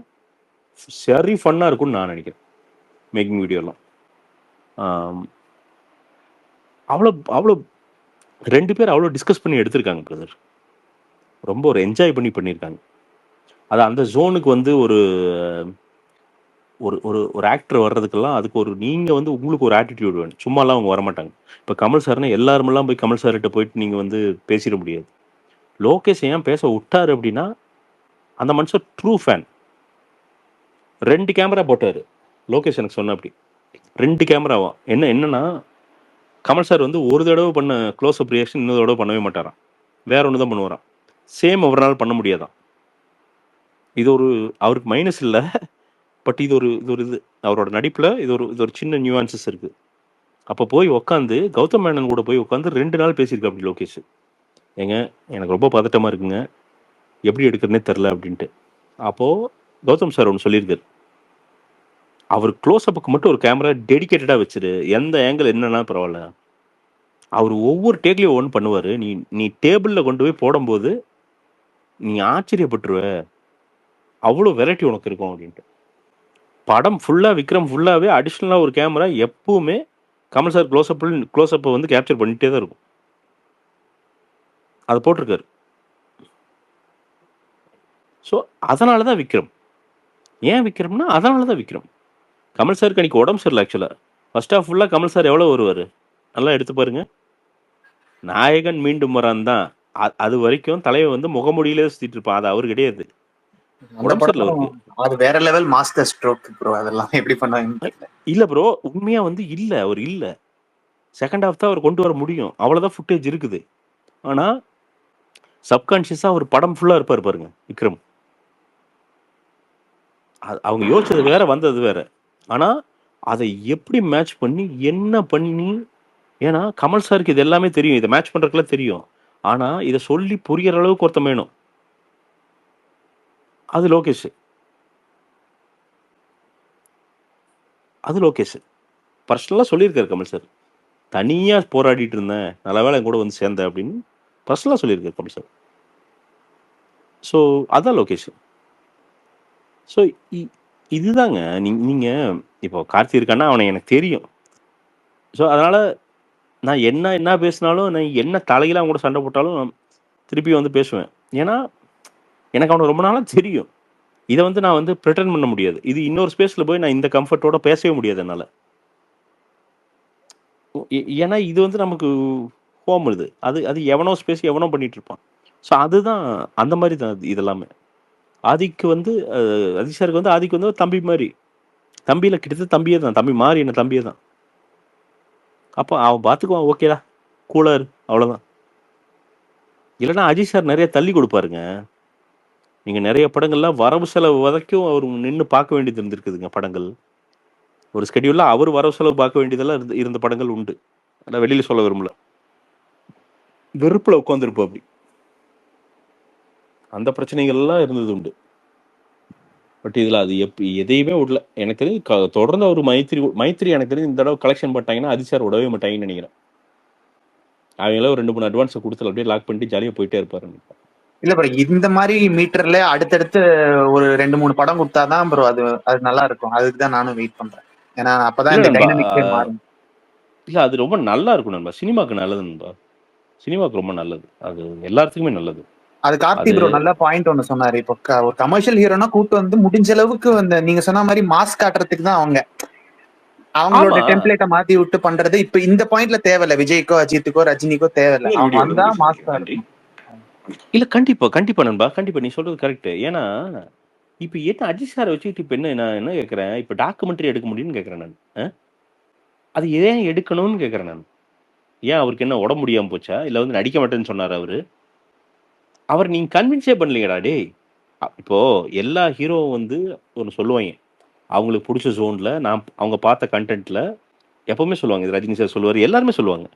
Speaker 1: சரி ஃபன்னா இருக்கும்னு நான் நினைக்கிறேன். மேக்கிங் வீடியோலாம். ஆம், அவ்வளோ அவ்வளோ 2 பேர் அவ்வளோ டிஸ்கஸ் பண்ணி எடுத்திருக்காங்க பிரதர். ரொம்ப ஒரு என்ஜாய் பண்ணி பண்ணியிருக்காங்க. அது அந்த ஜோனுக்கு வந்து ஒரு ஒரு ஒரு ஒரு ஆக்டர் வர்றதுக்கெல்லாம் அதுக்கு ஒரு நீங்கள் வந்து உங்களுக்கு ஒரு ஆட்டிடியூட் வேணும். சும்மாலாம் அவங்க வரமாட்டாங்க. இப்போ கமல் சார்னா எல்லாருமெல்லாம் போய் கமல் சார்கிட்ட போயிட்டு நீங்கள் வந்து பேசிட முடியாது. லோகேஷ் ஏன் பேச விட்டாரு அப்படின்னா அந்த மனுஷன் ட்ரூ ஃபேன். 2 கேமரா போட்டார் லோகேஷ் எனக்கு சொன்ன அப்படி 2 கேமராவா என்னன்னா கமல் சார் வந்து ஒரு தடவை பண்ண க்ளோஸ் அப் ரியாக்ஷன் இன்னொரு தடவை பண்ணவே மாட்டாராம். வேற ஒன்று தான் பண்ணுவாராம். சேம் ஒரு நாள் பண்ண முடியாதான். இது ஒரு அவருக்கு மைனஸ் இல்லை. பட் இது ஒரு இது அவரோட நடிப்பில் இது ஒரு சின்ன நியூவான்சஸ் இருக்குது. அப்போ போய் உட்காந்து கௌதம் மேனன் கூட போய் உட்காந்து 2 நாள் பேசியிருக்கா அப்படி லோகேஷ். ஏங்க எனக்கு ரொம்ப பதட்டமாக இருக்குங்க, எப்படி எடுக்கிறதுனே தெரில அப்படின்ட்டு. அப்போது கௌதம் சார் ஒன்று சொல்லியிருக்காரு, அவர் க்ளோஸ்அப்புக்கு மட்டும் ஒரு கேமரா டெடிக்கேட்டடாக வச்சிரு, எந்த ஆங்கிள் என்னன்னா பரவாயில்ல. அவர் ஒவ்வொரு டேக்லேயும் ஒன்று பண்ணுவார். நீ டேபிளில் கொண்டு போய் போடும்போது நீ ஆச்சரியப்பட்டுருவ, அவ்வளோ வெரைட்டி உனக்கு இருக்கும் அப்படின்ட்டு. படம் ஃபுல்லாக விக்ரம் ஃபுல்லாகவே அடிஷ்னலாக ஒரு கேமரா எப்பவுமே கமல் சார் க்ளோஸ்அப்பை வந்து கேப்சர் பண்ணிகிட்டே தான் இருக்கும். அதை போட்டிருக்காரு. ஸோ அதனால தான் விக்ரம். ஏன் விக்ரம்னா அதனால தான் விக்ரம். கமல் சாருக்கு அன்றைக்கி உடம்பு சரியில்லை. ஆக்சுவலாக ஃபர்ஸ்ட் ஆஃப் ஃபுல்லாக கமல் சார் எவ்வளோ வருவார் நல்லா எடுத்து பாருங்க. நாயகன் மீண்டும் வரான் தான். அது வரைக்கும் தலையை வந்து முகமுடியிலே சுற்றிட்டு இருப்பான். அது அவர் கிடையாது. உடம்பு சரியில்லை அவருக்கு.
Speaker 4: அது வேற லெவல் மாஸ்டர் ஸ்ட்ரோக் ப்ரோ. அதெல்லாம் எப்படி பண்ணாங்க
Speaker 1: இல்லை ப்ரோ, உண்மையாக வந்து இல்லை, அவர் இல்லை. செகண்ட் ஹாஃப் தான் அவர் கொண்டு வர முடியும். அவ்வளோதான் ஃபுட்டேஜ் இருக்குது. ஆனால் சப்கான்ஷியஸாக ஒரு படம் ஃபுல்லாக இருப்பார் பாருங்க விக்ரம். அவங்க யோசிச்சது வேற, வந்தது வேற. ஆனால் அதை எப்படி மேட்ச் பண்ணி என்ன பண்ணி, ஏன்னா கமல் சாருக்கு இது எல்லாமே தெரியும், இதை மேட்ச் பண்ணுறதுக்குலாம் தெரியும். ஆனால் இதை சொல்லி புரிகிற அளவுக்கு ஒருத்தன் வேணும். அது லோகேஷ். பர்சனலாக சொல்லியிருக்காரு கமல் சார். தனியாக போராடிட்டு இருந்தேன், நல்ல வேலை என் கூட வந்து சேர்ந்தேன் அப்படின்னு பர்சனலாக சொல்லியிருக்காரு கமல் சார். ஸோ அதான் லோகேஷ். ஸோ இதுதாங்க நீங்கள் இப்போ கார்த்தி இருக்கான்னா அவனை எனக்கு தெரியும். ஸோ அதனால் நான் என்ன பேசினாலும், நான் என்ன தலையில் அவங்க கூட சண்டை போட்டாலும் நான் திருப்பி வந்து பேசுவேன். ஏன்னா எனக்கு அவனை ரொம்ப நாளாக தெரியும். இதை வந்து நான் வந்து ப்ரிட்டன் பண்ண முடியாது. இது இன்னொரு ஸ்பேஸில் போய் நான் இந்த கம்ஃபர்ட்டோட பேசவே முடியாது என்னால். ஏன்னா இது வந்து நமக்கு ஹோம். அது எவனோ ஸ்பேஸ் எவனோ பண்ணிட்டு இருப்பான். ஸோ அதுதான் அந்த மாதிரி தான் இதெல்லாமே. ஆதிக்கு வந்து ஆதி சாருக்கு வந்து ஆதிக்கு வந்து தம்பி மாதிரி, தம்பியில் கிட்டத்தட்ட தம்பியே தான், தம்பி மாறி என்ன தம்பியே தான். அப்போ அவன் பார்த்துக்குவான், ஓகேடா கூலர், அவ்வளோதான். இல்லைன்னா அஜித் சார் நிறைய தள்ளி கொடுப்பாருங்க. நீங்கள் நிறைய படங்கள்லாம் வரவு செலவு வரைக்கும் அவர் நின்று பார்க்க வேண்டியது இருந்திருக்குதுங்க. படங்கள் ஒரு ஸ்கெடியூலில் அவர் வரவு செலவு பார்க்க வேண்டியதெல்லாம் இருந்த படங்கள் உண்டு. ஆனால் வெளியில் சொல்ல விரும்பல. வெறுப்பில் உட்காந்துருப்போம் அப்படி. அந்த பிரச்சனைகள்லாம் இருந்தது உண்டு. பட் இதில் அது எதையுமே விடல. எனக்கு தெரிஞ்சு தொடர்ந்து ஒரு மைத்திரி எனக்கு தெரிஞ்சு இந்த தடவை கலெக்ஷன் பண்ணிட்டாங்கன்னா அஜித் சார் விடவே மாட்டாங்கன்னு நினைக்கிறேன். அவங்களாம் ஒரு 2-3 அட்வான்ஸை கொடுத்து அப்படியே லாக் பண்ணிட்டு ஜாலியாக போயிட்டே இருப்பாரு.
Speaker 4: இல்ல ப்ரோ, இந்த மாதிரி மீட்டர்ல அடுத்தடுத்து ஒரு 2-3 படம் கொடுத்தாதான் ப்ரோ அது நல்லா இருக்கும். அதுக்கு தான் நானும் வெயிட் பண்றேன். ஏன்னா அப்பதான் இந்த டைனமிக்ஸே மாறும்.
Speaker 1: இல்ல அது ரொம்ப நல்லா இருக்கும் நண்பா. சினிமாக்கு நல்லது நண்பா. சினிமாக்கு ரொம்ப நல்லது. அது எல்லாத்துக்குமே நல்லது.
Speaker 4: அது கார்த்தி ப்ரோ நல்ல பாயிண்ட் ஒண்ணு சொன்னாரு. இப்போ ஒரு கமர்ஷியல் ஹீரோனா கூட்டு வந்து முடிஞ்ச அளவுக்கு அந்த நீங்க சொன்ன மாதிரி மாஸ் காட்டுறதுக்கு தான் அவங்களோட டெம்ப்ளேட்டை மாத்தி விட்டு பண்றது இப்ப இந்த பாயிண்ட்ல தேவையில்ல. விஜய்க்கோ அஜித்துக்கோ ரஜினிக்கோ தேவையில்லை. அவங்க வந்தா மாஸ் காட்டும்.
Speaker 1: இல்ல கண்டிப்பா நண்பா, கண்டிப்பா நீ சொல்றது கரெக்ட். ஏன்னா இப்ப என்ன அஜித் சாரை வச்சுக்கிட்டு இப்ப நான் என்ன கேட்கறேன், இப்ப டாக்குமெண்ட்ரி எடுக்க முடியும்னு கேட்கறேன் நான். அது ஏன் எடுக்கணும்னு கேட்கறேன் நான். ஏன் அவருக்கு என்ன உடம்பு முடியாம போச்சா, இல்ல வந்து நடிக்க மாட்டேன்னு சொன்னார் அவர் நீங்க கன்வின்ஸே பண்ணலீங்கடா டேய். இப்போ எல்லா ஹீரோவும் வந்து ஒன்று சொல்லுவாங்க, அவங்களுக்கு பிடிச்ச ஜோன்ல அவங்க பார்த்த கண்டென்ட்ல எப்பவுமே சொல்லுவாங்க. இது ரஜினி சார் சொல்லுவார், எல்லாருமே சொல்லுவாங்க.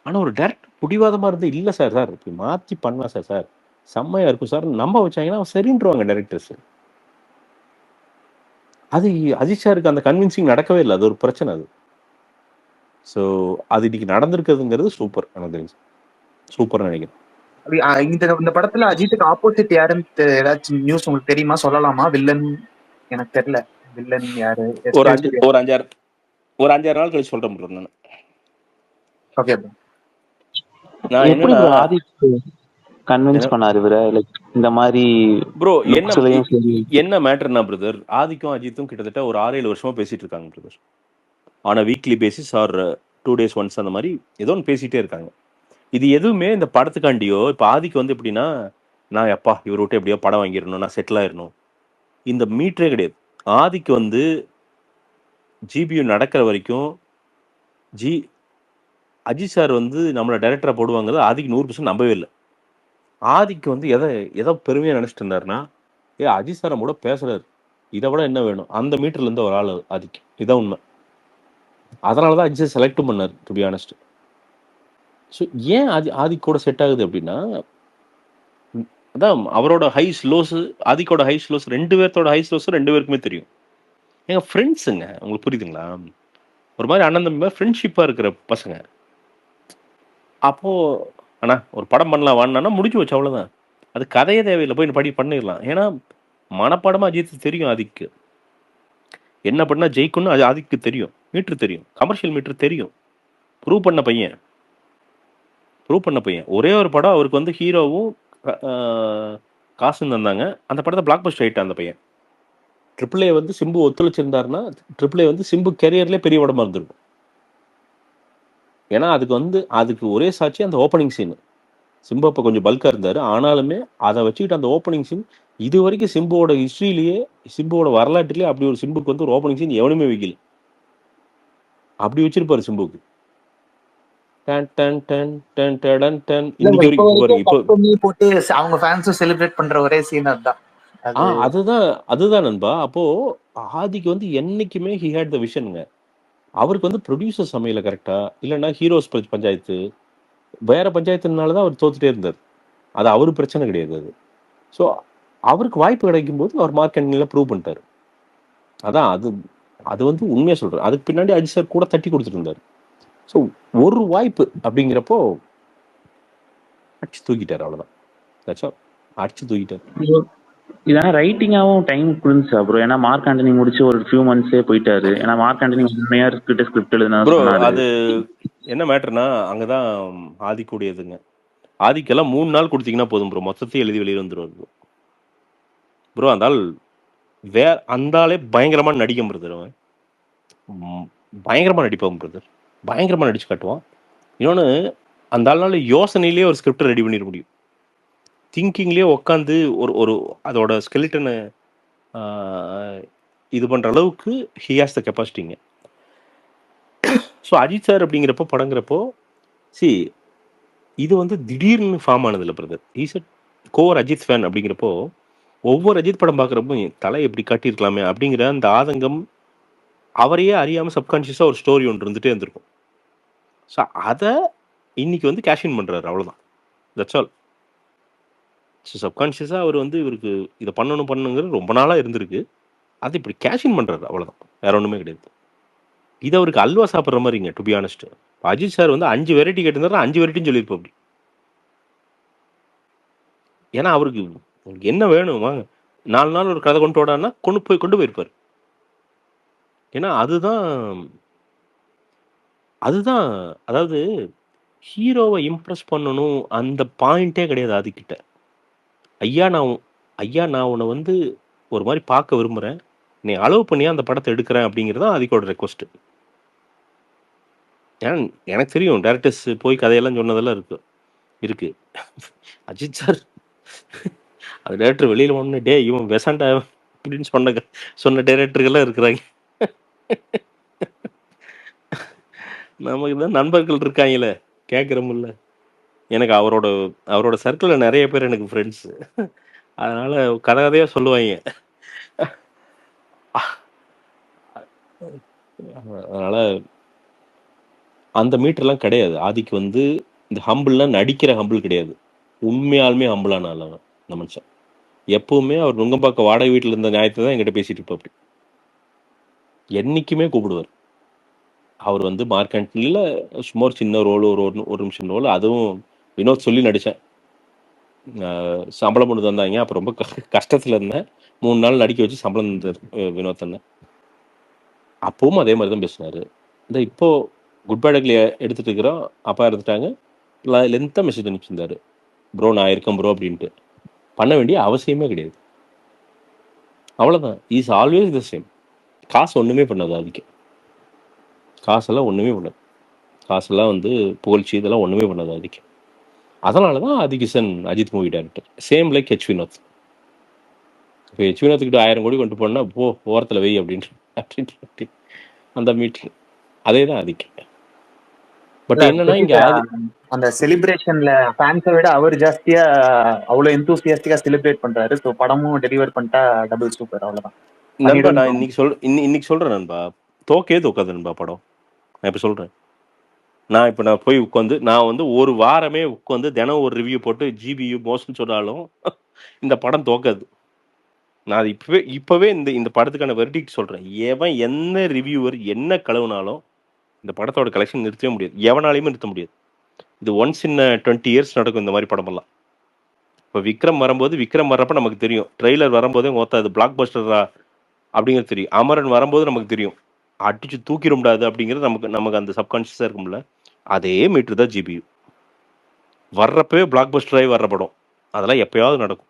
Speaker 1: ஆனால் ஒரு டேரக்டர் பிடிவாதமாக இருந்து இல்லை சார் இப்படி மாற்றி பண்ணலாம் சார் செம்மையா இருக்கும் சார் நம்ப வச்சாங்கன்னா சரின்றுவாங்க டைரக்டர்ஸ். அது அஜித் சாருக்கு அந்த கன்வின்சிங் நடக்கவே இல்லை. அது ஒரு பிரச்சனை அது. ஸோ அது இன்னைக்கு நடந்திருக்குதுங்கிறது சூப்பர். எனக்கு தெரிஞ்சு சூப்பர்னு நினைக்கிறேன்.
Speaker 4: இந்த படத்துல அஜித்துக்கு ஆப்போசிட் யாருன்னு ஏதாச்சும் நியூஸ் உங்களுக்கு தெரியுமா? சொல்லலாமா? வில்லன் எனக்கு தெரியல. வில்லன் யாரு?
Speaker 1: ஒரு 5-6 நாள் கழிச்சு சொல்றேன் ப்ரோ. நான்
Speaker 4: ஓகே
Speaker 1: நான்
Speaker 3: எப்படி
Speaker 1: என்னன்னா
Speaker 3: bro ஆதித் கன்வின்ஸ் பண்ணாரு இவரை? லைக் இந்த மாதிரி
Speaker 1: ப்ரோ
Speaker 3: லுக்ஸ்லயும் சரி.
Speaker 1: என்ன மேட்டர்னா பிரதர், ஆதிக்கும் அஜித்தும் கிட்டத்தட்ட ஒரு 6-7 வருஷமா பேசிட்டு இருக்காங்க brother. On a weekly basis or 2 days once அந்த மாதிரி ஏதோ ஒன்று பேசிட்டே இருக்காங்க. இது எதுவுமே இந்த படத்துக்காண்டியோ, இப்போ ஆதிக்கு வந்து எப்படின்னா, நான் எப்பா இவர் விட்டு எப்படியோ படம் வாங்கிடணும், நான் செட்டில் ஆயிடணும், இந்த மீட்டரே கிடையாது. ஆதிக்கு வந்து ஜிபியு நடக்கிற வரைக்கும் அஜித் சார் வந்து நம்மளை டைரக்டராக போடுவாங்கிறது ஆதிக்கு 100% நம்பவே இல்லை. ஆதிக்கு வந்து எதை பெருமையாக நினச்சிட்டு இருந்தாருன்னா, அஜித் சார் நம்ம கூட பேசுறாரு, இதை விட என்ன வேணும், அந்த மீட்டர்ல இருந்து ஒரு ஆள் ஆதிக்கு. இதான் உண்மை. அதனால தான் அஜித் செலக்டும் பண்ணார் டு பி ஆனஸ்ட். ஸோ ஏன் ஆதிக் கூட செட் ஆகுது அப்படின்னா, அதான் அவரோட ஹைஸ் லோஸு, ஆதிக்கோட ஹைஸ் லோஸ், 2 பேர்த்தோட ஹைஸ் லோஸும் 2 பேருக்குமே தெரியும். எங்கள் ஃப்ரெண்ட்ஸுங்க, உங்களுக்கு புரியுதுங்களா? ஒரு மாதிரி அண்ணன் தம்பி மாதிரி ஃப்ரெண்ட்ஷிப்பாக இருக்கிற பசங்க. அப்போது அண்ணா ஒரு படம் பண்ணலாம் வாங்கினா முடிஞ்சு வச்சு, அவ்வளோதான். அது கதையே தேவையில்லை, போய் பண்ணிடலாம். ஏன்னா மனப்பாடமாக அஜித் தெரியும், ஆதிக்கு என்ன பண்ணால் ஜெயிக்கணும்னு அது ஆதிக்கு தெரியும். மீட்ரு தெரியும், கமர்ஷியல் மீட்ரு தெரியும். ப்ரூவ் பண்ண பையன். ஒரே ஒரு படம் அவருக்கு வந்து ஹீரோவும் காசுன்னு தந்தாங்க. அந்த படத்தை பிளாக் பஸ்டர் ஆயிட்டான் அந்த பையன். AAA வந்து சிம்பு ஒத்துழைச்சிருந்தாருன்னா AAA வந்து சிம்பு கெரியர்லேயே பெரிய படமாக இருந்திருக்கும். ஏன்னா அதுக்கு ஒரே சாட்சி அந்த ஓப்பனிங் சீன். சிம்பு அப்போ கொஞ்சம் பல்காக இருந்தார், ஆனாலுமே அதை வச்சுக்கிட்டு அந்த ஓப்பனிங் சீன் இது வரைக்கும் சிம்புவோட ஹிஸ்ட்ரியிலேயே, சிம்புவோட வரலாற்றிலேயே அப்படி ஒரு சிம்புக்கு வந்து ஒரு ஓப்பனிங் சீன் எவனுமே வைக்கல. அப்படி வச்சிருப்பாரு சிம்புக்கு.
Speaker 4: போட்டு அவங்க ஃபேன்ஸும் செலிப்ரேட் பண்ற ஒரே சீன் அதுதான்.
Speaker 1: அதுதான் நண்பா. அப்போ ஆதிக்கு வந்து என்னைக்குமே ஹி ஹேட் த விஷனுங்க. அவருக்கு வந்து ப்ரொடியூசர் சமையல கரெக்டா, இல்லைன்னா ஹீரோஸ் பஞ்சாயத்து, வேற பஞ்சாயத்துனாலதான் அவர் தோத்துட்டே இருந்தார். அது அவரு பிரச்சனை கிடையாது. அது ஸோ அவருக்கு வாய்ப்பு கிடைக்கும் போது அவர் மார்க்கெட்டிங்ல ப்ரூவ் பண்ணிட்டாரு. அதான் அது வந்து உண்மையா சொல்றேன். அதுக்கு பின்னாடி அஜித் சார் கூட தட்டி கொடுத்துட்டு இருந்தாரு. ஸோ ஒரு வாய்ப்பு அப்படிங்கிறப்போ அடிச்சு தூக்கிட்டாரு, அவ்வளவுதான். அடிச்சு தூக்கிட்டாரு.
Speaker 3: இதெல்லாம் ரைட்டிங்காவும் டைம் கொடுந்துச்சா ப்ரோ? ஏன்னா மார்க் ஆண்டனி முடிச்சு ஒரு ஃபியூ மந்த்ஸே போயிட்டாரு. ஏன்னா மார்க் ஆண்டனி உண்மையா ஸ்கிரிப்ட் எழுதுனா
Speaker 1: ப்ரோ, அது என்ன மேட்டர்னா அங்கதான் ஆதி கூடியதுங்க. ஆதிக்கெல்லாம் 3 நாள் கொடுத்தீங்கன்னா போதும் ப்ரோ, மொத்தத்தையும் எழுதி வெளியே வந்துருவாரு ப்ரோ. அந்த ஆளே பயங்கரமா நடிக்கும் பிரதர். பயங்கரமா நடிப்பாங்க பிரதர், பயங்கரமா நடிச்சு காட்டுவான். இன்னொன்று, அந்த ஆள்னால யோசனையிலேயே ஒரு ஸ்கிரிப்ட் ரெடி பண்ணிட முடியும். திங்கிங்லேயே உட்காந்து ஒரு அதோட ஸ்கெலிட்டனை இது பண்ற அளவுக்கு ஹி ஹாஸ் த கெப்பாசிட்டிங்க. ஸோ அஜித் சார் அப்படிங்கிறப்போ படங்கிறப்போ இது வந்து திடீர்னு ஃபார்ம் ஆனது இல்லை பிரதர். Is a core Ajith fan. அப்படிங்கிறப்போ ஒவ்வொரு அஜித் படம் பார்க்குறப்போ தலை எப்படி காட்டியிருக்கலாமே அப்படிங்கிற அந்த ஆதங்கம் அவரையே அறியாமல் சப்கான்ஷியஸாக ஒரு ஸ்டோரி ஒன்று இருந்துகிட்டே இருந்திருக்கும். ஸோ அதை இன்னைக்கு வந்து கேஷின் பண்ணுறாரு, அவ்வளோதான். That's all. ஸோ சப்கான்ஷியஸாக அவர் வந்து இவருக்கு இதை பண்ணணுங்கிறது ரொம்ப நாளாக இருந்திருக்கு. அது இப்படி கேஷின் பண்ணுறாரு, அவ்வளோதான். வேற ஒன்றுமே கிடையாது. இது அவருக்கு அல்வா சாப்பிட்ற மாதிரிங்க, to be honest. Ajith sir வந்து 5 வெரைட்டி கேட்டிருந்தாருன்னா 5 வெரைட்டின்னு சொல்லியிருப்போம் அப்படி. ஏன்னா அவருக்கு என்ன வேணும், வாங்க 4 நாள் ஒரு கதை கொண்டு போடான்னா கொண்டு போயிருப்பார். ஏன்னா அதுதான் அதாவது ஹீரோவை இம்ப்ரெஸ் பண்ணணும் அந்த பாயிண்டே கிடையாது ஆதிக்கிட்ட. ஐயா நான் உன்னை வந்து ஒரு மாதிரி பார்க்க விரும்புகிறேன், நீ அலோவ் பண்ணியா அந்த படத்தை எடுக்கிறேன் அப்படிங்கிறது தான் ஆதிக்கோட ரெக்வஸ்ட். ஏன்னா எனக்கு தெரியும், டேரக்டர்ஸ் போய் கதையெல்லாம் சொன்னதெல்லாம் இருக்கு. அஜித் சார் அந்த டேரக்டர் வெளியில் ஒன்று இவன் வெசாண்டா அப்படின்னு சொன்ன டேரக்டர்கள்லாம் இருக்கிறாங்க. நமக்கு தான் நண்பர்கள் இருக்காங்களே, கேட்குறோம்ல. எனக்கு அவரோட சர்க்கிளில் நிறைய பேர் எனக்கு ஃப்ரெண்ட்ஸு. அதனால கதையாக சொல்லுவாங்க. அதனால அந்த மீட்டர்லாம் கிடையாது. ஆதிக்கு வந்து இந்த ஹம்பிள்லாம் நடிக்கிற ஹம்பிள் கிடையாது. உண்மையாலுமே ஹம்பிளான ஆள் அவன் இந்த மனுஷன். எப்பவுமே அவர் நுங்கம்பாக்கம் வாடகை வீட்டில் இருந்த நியாயத்தை தான் என்கிட்ட பேசிட்டு இருப்பா. அப்படி என்னைக்குமே கூப்பிடுவார். அவர் வந்து மார்க் ஆண்டனியில் சும்மா ஒரு சின்ன ரோல், ஒரு நிமிஷம் ரோல், அதுவும் வினோத் சொல்லி நடித்தேன். சம்பளம் கொண்டு தந்தாங்க. அப்போ ரொம்ப கஷ்டத்தில் இருந்தேன். 3 நாள் நடிக்க வச்சு சம்பளம் தந்தார் வினோத் அண்ணன். அப்பவும் அதே மாதிரி தான் பேசினார். இந்த இப்போ குட் பேட் அக்லி எடுத்துட்டு இருக்கிறோம், அப்பா இருந்துட்டாங்க, லென்த்தாக மெசேஜ் அனுப்பிச்சிருந்தாரு, ப்ரோ நான் இருக்கேன் ப்ரோ அப்படின்ட்டு. பண்ண வேண்டிய அவசியமே கிடையாது. அவ்வளோதான். Is always the same. காசு ஒன்றுமே பண்ணாது. அதுக்கு காசெல்லாம் ஒன்றுமே பண்ணாது. காசெல்லாம் வந்து புகழ்ச்சி இதெல்லாம் ஒன்றுமே பண்ணாது அதுக்கு. அதனால தான் ஆதிகிஷன் Ajith movie director. Same like H Vinoth. இப்போ ஹெச் வினோத்துக்கிட்ட 1000 கோடி கொண்டு போனால் போ ஓரத்தில் வை அப்படின்ட்டு அந்த மீட்ரு அதே தான் அதுக்கு. பட் என்னன்னா இங்கே
Speaker 4: அந்த செலிப்ரேஷன்ல ஃபேன்ஸை விட அவர் ஜாஸ்தியா அவ்வளவு எந்தூசியாஸ்டிக்கா செலிப்ரேட் பண்றாரு. ஸோ படமும் டெலிவர் பண்ணிட்டா டபுள் சூப்பர். அவ்வளவுதான்
Speaker 1: நண்பா. நான் இன்னைக்கு சொல்றேன் நண்பா, தோக்கே தோக்காது நண்பா படம். நான் இப்போ சொல்றேன். நான் போய் உட்காந்து நான் வந்து ஒரு வாரமே உட்காந்து தினம் ஒரு ரிவ்யூ போட்டு ஜிபியு மோசம்னு சொன்னாலும் இந்த படம் தோக்காது. நான் அது இப்பவே இந்த படத்துக்கான வெர்டிக்ட் சொல்றேன். எவன் என்ன ரிவ்யூவர் என்ன கழுவுனாலும் இந்த படத்தோட கலெக்ஷன் நிறுத்தவே முடியாது. எவனாலையுமே நிறுத்த முடியாது. இது ஒன்ஸ் இன் 20 இயர்ஸ் நடக்கும் இந்த மாதிரி படமெல்லாம். இப்போ விக்ரம் வர்றப்ப நமக்கு தெரியும். ட்ரெய்லர் வரும்போதே அது பிளாக் பஸ்டரா அப்படிங்கிறது தெரியும். அமரன் வரும்போது நமக்கு தெரியும் அடிச்சு தூக்கிட முடியாது அப்படிங்கிறது நமக்கு அந்த சப்கான்ஷியஸாக இருக்கும்ல. அதே மீட்டர் தான் ஜிபியு. வர்றப்பவே பிளாக் பஸ்டராகி வர்ற படம் அதெல்லாம் எப்பயாவது நடக்கும்.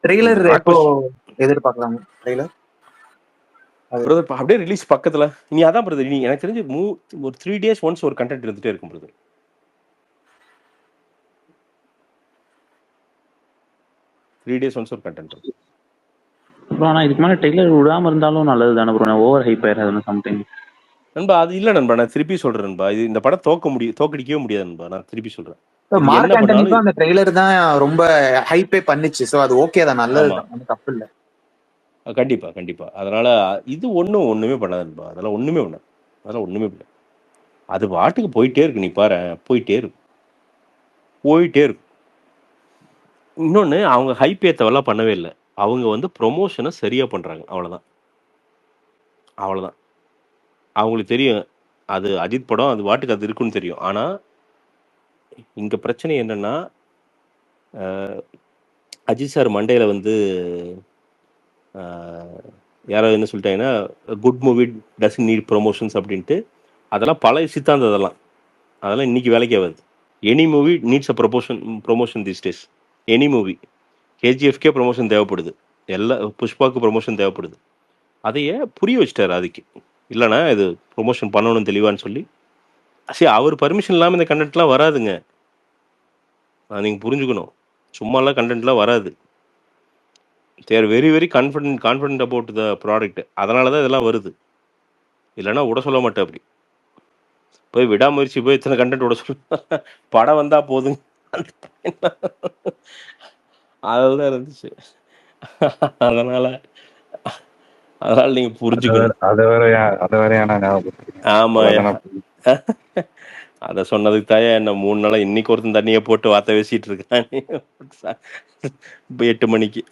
Speaker 4: ட்ரெய்லர் எப்போ எதிர்பார்க்கலாம்? ட்ரெய்லர்
Speaker 1: பிரதர் அப்படியே ரிலீஸ் பக்கத்துல நீ அதான் பிரதர். நீ எனக்கு தெரிஞ்சு ஒரு 3 days ஒன்ஸ் ஒரு கண்டென்ட் இருந்துட்டே இருக்கும் பிரதர். 3 days ஒன்ஸ் ஒரு கண்டென்ட் இருக்கும்.
Speaker 3: ப்ரோ ஆனால் இதுக்கு மேலே ட்ரெய்லர் விடாமல் இருந்தாலும் நல்லது தானே ப்ரோ? ஓவர் ஹைப் ஆயிடுறது சம்திங்.
Speaker 1: நண்பா அது இல்லை நண்பா, நான் திருப்பி சொல்றேன் நண்பா, இது இந்த படம் தோக்கடிக்கவே முடியாது நண்பா. நான் திருப்பி சொல்றேன்.
Speaker 4: மார்க் ஆண்டனிக்கும் அந்த ட்ரெய்லர் தான் ரொம்ப ஹைப்பே பண்ணுச்சு. சோ அது ஓகே தான், நல்லது தான், தப்பு இல்ல.
Speaker 1: கண்டிப்பா கண்டிப்பா. அதனால இது ஒண்ணுமே பண்ணாது நண்பா. அதெல்லாம் ஒண்ணுமே பண்ணாது. அது வாட்டுக்கு போயிட்டே இருக்கு. நீ பாரு, போயிட்டே இருக்கும். இன்னொன்னு அவங்க ஹைப் ஏத்தவெல்லாம் பண்ணவே இல்லை. அவங்க வந்து ப்ரொமோஷனை சரியா பண்றாங்க. அவ்வளவுதான். அவங்களுக்கு தெரியும் அது அஜித் படம், அது வாட்டுக்கு அது இருக்குன்னு தெரியும். ஆனா இங்க பிரச்சனை என்னன்னா, அஜித் சார் மண்டேல வந்து யாராவது என்ன சொல்லிட்டாங்கன்னா, good movie doesn't need promotions அப்படின்ட்டு. அதெல்லாம் பழைய சித்தாந்தம். அதெல்லாம் இன்னைக்கு வேலைக்கு ஆகாது. Any movie needs a promotion these days. Any movie. கேஜிஎஃப்கே ப்ரொமோஷன் தேவைப்படுது, எல்லா புஷ்பாவுக்கு ப்ரொமோஷன் தேவைப்படுது. அதையே புரிய வச்சிட்டாரு அதுக்கு. இல்லைனா இது ப்ரொமோஷன் பண்ணணும் தெளிவான்னு சொல்லி. சரி, அவர் பர்மிஷன் இல்லாமல் இந்த கண்டென்ட்லாம் வராதுங்க. நீங்கள் புரிஞ்சுக்கணும். சும்மாலாம் கண்டென்ட்லாம் வராது. They very very confident about the product. அதனால தான் இதெல்லாம் வருது. இல்லைன்னா விட சொல்ல மாட்டேன். அப்படி போய் விடாமுயற்சி போய் இத்தனை கண்டென்ட் விட சொல்ல, படம் வந்தா போதுங்க. அதுதான் இருந்துச்சு. அதனால நீங்க புரிஞ்சுக்கணும். ஆமா, அத சொன்னதுக்கு தாயா என்ன 3 நாளா இன்னைக்கு ஒருத்தன் தண்ணியை போட்டு வார்த்தை பேசிட்டு இருக்கான் 8 மணிக்கு.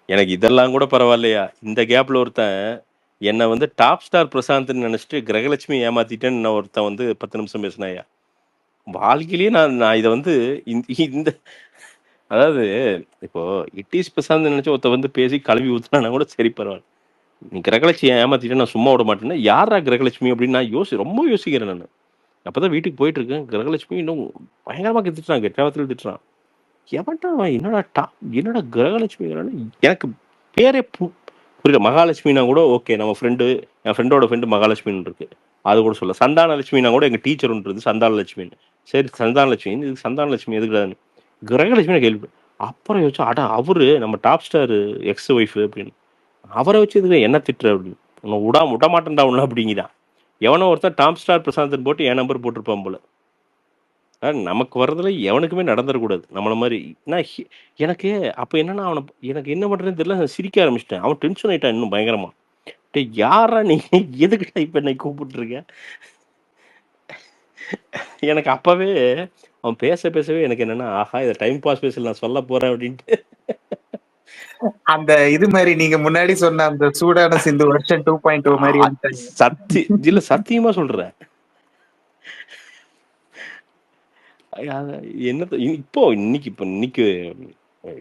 Speaker 1: எனக்கு இதெல்லாம் கூட பரவாயில்லையா. இந்த கேப்ல ஒருத்தன் என்னை வந்து டாப் ஸ்டார் பிரசாந்த்னு நினைச்சிட்டு கிரகலட்சுமி ஏமாத்திட்டேன்னு ஒருத்தன் வந்து 10 நிமிஷம் பேசினாயா. வாழ்க்கையிலேயே நான் இதை வந்து இந்த அதாவது இப்போ இட்டிஸ் பிரசாந்த் நினைச்சு ஒருத்த வந்து பேசி கழுவி ஊத்துனா கூட சரி பரவாயில்ல. நீ கிரகலட்சுமி ஏமாத்திட்டு நான் சும்மா விட மாட்டேன்னா யாரா கிரகலட்சுமி அப்படின்னு நான் ரொம்ப யோசிக்கிறேன். நான் அப்பதான் வீட்டுக்கு போயிட்டு இருக்கேன். கிரகலட்சுமி இன்னும் பயங்கரமா திட்டுறான், கெட்டாவத்தில் திட்டுறான். எவன்டா என்னடா கிரகலட்சுமி, எனக்கு பேரே புரியல. மகாலட்சுமினா கூட ஓகே, நம்ம ஃப்ரெண்டு, என் ஃப்ரெண்டோட ஃப்ரெண்டு மகாலட்சுமின்னு இருக்கு, அது கூட சொல்ல. சந்தானலட்சுமினா கூட எங்க டீச்சர் ஒன்று சந்தானலட்சுமின்னு. சரி, சந்தானலட்சுமி இது சந்தானலட்சுமி எதுக்குடான்னு கிரகலட்சுமி கேள்வி. அப்புறம் யோசிச்சு, அவரு நம்ம டாப் ஸ்டார் எக்ஸ் ஒய்ஃப் அப்படின்னு, அவரை வச்சு இதுக்கு என்ன திட்டுற அப்படின்னு. உன்னை விட மாட்டேன்டா ஒண்ணு அப்படிங்கிறான். எவனோ ஒருத்தன் டாப் ஸ்டார் பிரசாந்த் போட்டு என் நம்பர் போட்டிருப்பான் போல. நமக்கு வர்றதுல எவனுக்குமே நடந்துடக்கூடாது நம்மள மாதிரி. எனக்கு அப்போ என்னன்னா, எனக்கு என்ன பண்ணுறதுன்னு தெரியல, சிரிக்க ஆரம்பிச்சிட்டேன். அவன் டென்ஷன் ஆகிட்டான் இன்னும் பயங்கரமா. யாரா நீ, எதுக்கிட்ட இப்போ என்னை கூப்பிட்டுருக்க, எனக்கு அப்பவே அவன் பேசவே எனக்கு என்னன்னா, ஆஹா! இத டைம் பாஸ் பேசல நான் சொல்ல போறேன் அப்படின்ட்டு.
Speaker 4: அந்த இது மாதிரி நீங்க முன்னாடி சொன்ன அந்த சூடான சிந்து வெர்ஷன் 2.2 மாதிரி வந்துட்டாங்க.
Speaker 1: இல்ல சத்தியமா சொல்றேன். என்னது இன்னைக்கு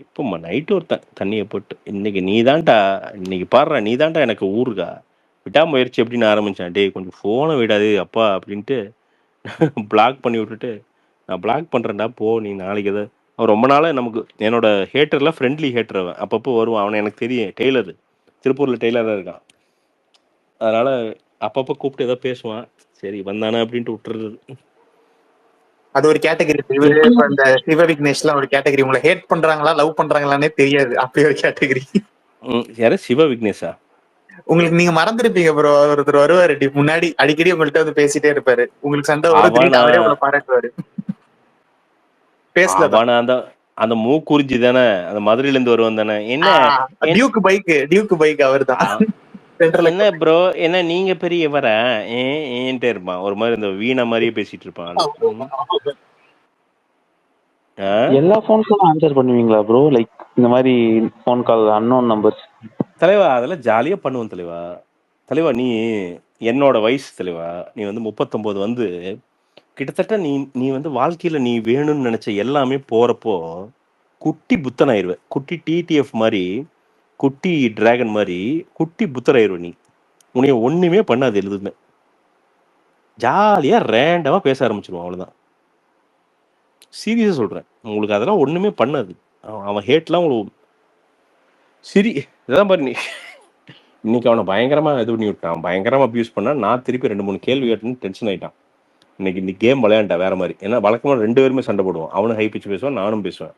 Speaker 1: இப்போ நைட்டு ஒருத்தன் தண்ணியை போட்டு இன்னைக்கு இன்னைக்கு பாடுறா நீ தான்டா எனக்கு ஊருக்கா விடாமுயற்சி அப்படின்னு ஆரம்பிச்சான். டேய் கொஞ்சம் ஃபோனை விடாது அப்பா அப்படின்ட்டு பிளாக் பண்ணி விட்டுட்டு நான் பிளாக் பண்றேன்டா போ நீ நாளைக்கு எதாவது அவன் ரொம்ப நாளா நமக்கு என்னோட ஹேட்டர்ல ஃப்ரெண்ட்லி ஹேட்டர் அவன் அப்பப்போ வருவான். அவனை எனக்கு தெரியும் டெய்லர் திருப்பூர்ல டெய்லராக இருக்கான். அதனால அப்பப்போ கூப்பிட்டு ஏதோ பேசுவான். சரி வந்தானே அப்படின்ட்டு விட்டுறது.
Speaker 4: அது ஒரு கேட்டகரி. இந்த சிவ விக்னேஷ்லாம் ஒரு கேட்டகரி. உங்களை ஹேட் பண்றாங்களா லவ் பண்றாங்களானே தெரியாது, அப்படி ஒரு கேட்டகரி.
Speaker 1: யாரு சிவ விக்னேஷா?
Speaker 4: உங்களுக்கு நீங்க மறந்துருப்பீங்க ப்ரோ. ஒருத்தர் வருவாரு முன்னாடி அடிக்கடி உங்கள்கிட்ட வந்து பேசிட்டே இருப்பாரு. உங்களுக்கு சண்டை வரும், அவரே உங்களை பாராட்டுவாரு.
Speaker 1: அவன அந்த மூக்குறிஞ்சி தானே, அந்த மதுரையில இருந்து வருவான் தானே. என்ன
Speaker 4: டியூக் பைக் அவர்தான்.
Speaker 1: என்ன ப்ரோ என்ன நீங்க பெரியவரா ஏன்ட்டே இருப்பான். ஒரு மாதிரி இந்த வீணை மாதிரியே பேசிட்டு இருப்பான்.
Speaker 3: எல்லா போன் காலும் ஆன்சர் பண்ணுவீங்களா ப்ரோ? லைக் இந்த மாதிரி போன் கால் அன்னோன் நம்பர்ஸ்.
Speaker 1: தலைவா அதெல்லாம் ஜாலியா பண்ணுவோம் தலைவா. தலைவா நீ என்னோட வயசு தலைவா. நீ வந்து 39 வந்து கிட்டத்தட்ட நீ வந்து வாழ்க்கையில நீ வேணும்னு நினைச்ச எல்லாமே போறப்போ குட்டி புத்தன் ஆயிருவ. குட்டி டிடிஎஃப் மாதிரி, குட்டி டிராகன் மாதிரி குட்டி புத்தர் ஆயிருவ. நீ உன்னைய ஒண்ணுமே பண்ணாது, எதுவுமே ஜாலியா ரேண்டமா பேச ஆரம்பிச்சிருவான். அவ்வளவுதான். சீரியஸா சொல்றேன். உங்களுக்கு அதெல்லாம் ஒண்ணுமே பண்ணாது. அவன் ஹேட்லாம் உங்களுக்கு சரி இதான் பாரு. நீ இன்னைக்கு அவனை பயங்கரமா இது பண்ணி விட்டான், பயங்கரமா அபியூஸ் பண்ணா. நான் திருப்பி 2-3 கேள்வி கேட்டுன்னு டென்ஷன் ஆயிட்டான். இன்னைக்கு கேம் விளையாண்டா வேற மாதிரி. ஏன்னா வழக்கமா 2 பேருமே சண்டை போடுவோம். அவனும் ஹை பிச் பேசுவான், நானும் பேசுவேன்.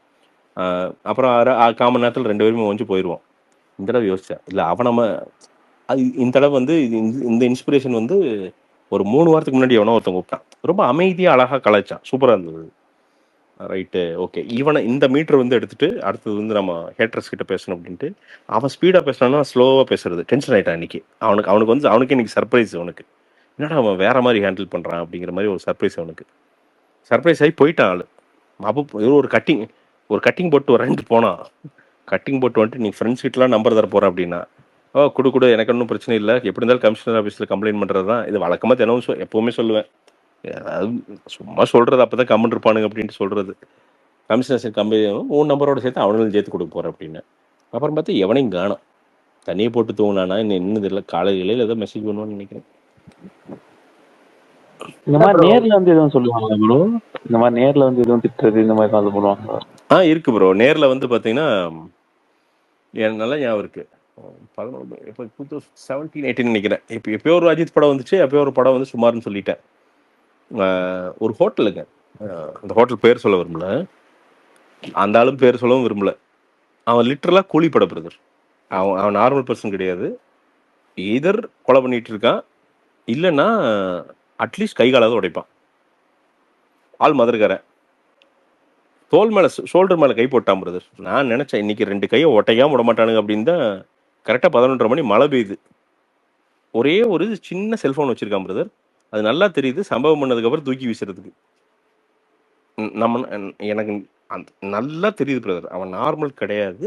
Speaker 1: அப்புறம் காமன் நேரத்தில் 2 பேருமே கொஞ்சம் போயிடுவோம். இந்த தடவை யோசிச்சேன் இல்லை அவன் நம்ம இந்த தடவை வந்து இந்த இன்ஸ்பிரேஷன் வந்து ஒரு 3 வாரத்துக்கு முன்னாடி எவனோ ஒருத்தன் கூப்பிட்டான். ரொம்ப அமைதியாக அழகாக கலாய்ச்சான். சூப்பராக இருந்தது. ரைட்டு ஓகே இவனை இந்த மீட்டர் வந்து எடுத்துட்டு அடுத்தது வந்து நம்ம ஹேட்டர்ஸ் கிட்ட பேசணும் அப்படின்ட்டு அவன் ஸ்பீடாக பேசினான்னா ஸ்லோவாக பேசுறது. டென்ஷன் ஆகிட்டான் இன்னைக்கு. அவனுக்கு வந்து அவனுக்கு இன்னைக்கு சர்ப்ரைஸ். அவனுக்கு என்னடா அவன் வேற மாதிரி ஹேண்டில் பண்ணுறான் அப்படிங்கிற மாதிரி ஒரு சர்ப்ரைஸ். அவனுக்கு சர்ப்ரைஸ் ஆகி போயிட்டான் ஆள். அப்போ ஒரு கட்டிங் போட்டு வரேன்ட்டு போனான். கட்டிங் போட்டு வந்துட்டு நீ ஃப்ரெண்ட்ஸ் கிட்டலாம் நம்பர் தர போகிறேன் அப்படின்னா கொடு எனக்கு ஒன்றும் பிரச்சனை இல்லை, எப்படி இருந்தாலும் கமிஷனர் ஆஃபீஸில் கம்ப்ளைண்ட் பண்ணுறது தான் இது வழக்கமாக தினமும் எப்போவுமே சொல்லுவேன். அதாவது சும்மா சொல்கிறது அப்போ தான் கமெண்ட் இருப்பானுங்க அப்படின்ட்டு சொல்கிறது. கமிஷனர் கம்ப்ளைண்ட் உன் நம்பரோட சேர்த்து அவனுங்களும் சேர்த்து கொடுக்க போகிறேன் அப்படின்னு. அப்புறம் பார்த்தா எவனையும் காணோம். தண்ணியை போட்டு தூங்கினானா இன்னும் தெரியல. காலையில் ஏதோ மெசேஜ் பண்ணுவான்னு நினைக்கிறேன்.
Speaker 3: இந்த மாதிரி நேர்ல வந்து எதுவும் சொல்லுவாங்க ப்ரோ? இந்த மாதிரி நேர்ல வந்து எதுவும் திட்டுறது இந்த மாதிரி கால் பண்ணுவாங்க?
Speaker 1: இருக்கு ப்ரோ. நேரில் வந்து பார்த்தீங்கன்னா எனக்கு நல்லா ஞாபகம் இருக்கு. 2017-18 நினைக்கிறேன். எப்பயோ ஒரு அஜித் படம் வந்துச்சு. எப்பயோ ஒரு படம் வந்து சுமார்னு சொல்லிட்டேன். ஒரு ஹோட்டலுங்க. அந்த ஹோட்டல் பேர் சொல்ல விரும்பல, அந்த ஆளும் பேர் சொல்லவும் விரும்பல. அவன் லிட்டரலாக கூலிப்பட பிரதர். அவன் நார்மல் பர்சன் கிடையாது. எதர் கொலை பண்ணிட்டு இருக்கான், இல்லைன்னா அட்லீஸ்ட் கை காலாவது உடைப்பான். ஆள் மதுரைக்காரன். தோல் மேலே ஷோல்டர் மேலே கை போட்டான் பிரதர். நான் நினச்சேன் இன்னைக்கு 2 கையை ஒட்டையாம விட மாட்டானுங்க அப்படின்னு தான். கரெக்டாக 11:30 மணி மழை பெய்யுது. ஒரே ஒரு சின்ன செல்ஃபோன் வச்சுருக்கான் பிரதர். அது நல்லா தெரியுது. சம்பவம் பண்ணதுக்கப்புறம் தூக்கி வீசுறதுக்கு எனக்கு நல்லா தெரியுது பிரதர். அவன் நார்மல் கிடையாது,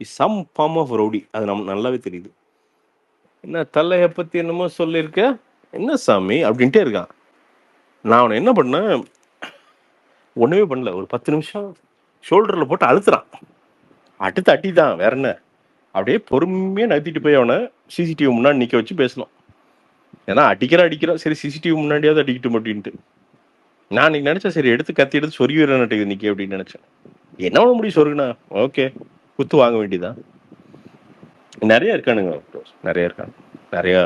Speaker 1: சம் ஃபார்ம் ஆஃப் ரவுடி. அது நம்ம நல்லாவே தெரியுது. என்ன தலையை பற்றி என்னமோ சொல்லியிருக்க என்ன சாமி அப்படின்ட்டே இருக்கான். நான் அவனை என்ன பண்ணேன், ஒன்றுமே பண்ணல. ஒரு 10 நிமிஷம் ஷோல்டரில் போட்டு அழுத்துறான். அடுத்து அட்டி தான், வேற என்ன. அப்படியே பொறுமையாக நகர்த்திட்டு போய் அவனை சிசிடிவி முன்னாடி நிற்க வச்சு பேசணும். ஏன்னா அடிக்கிறோம், சரி சிசிடிவி முன்னாடியாவது அடிக்கட்டும் அப்படின்ட்டு. நான் இன்னைக்கு நினச்சேன் சரி எடுத்து கத்தி எடுத்து சொருகிடுறேன் நிற்க அப்படின்னு நினச்சேன். என்ன பண்ண முடியும் சொருகுண்ணா, ஓகே குத்து வாங்க வேண்டியதான். நிறைய இருக்கானுங்க, நிறைய இருக்காங்க. நிறையா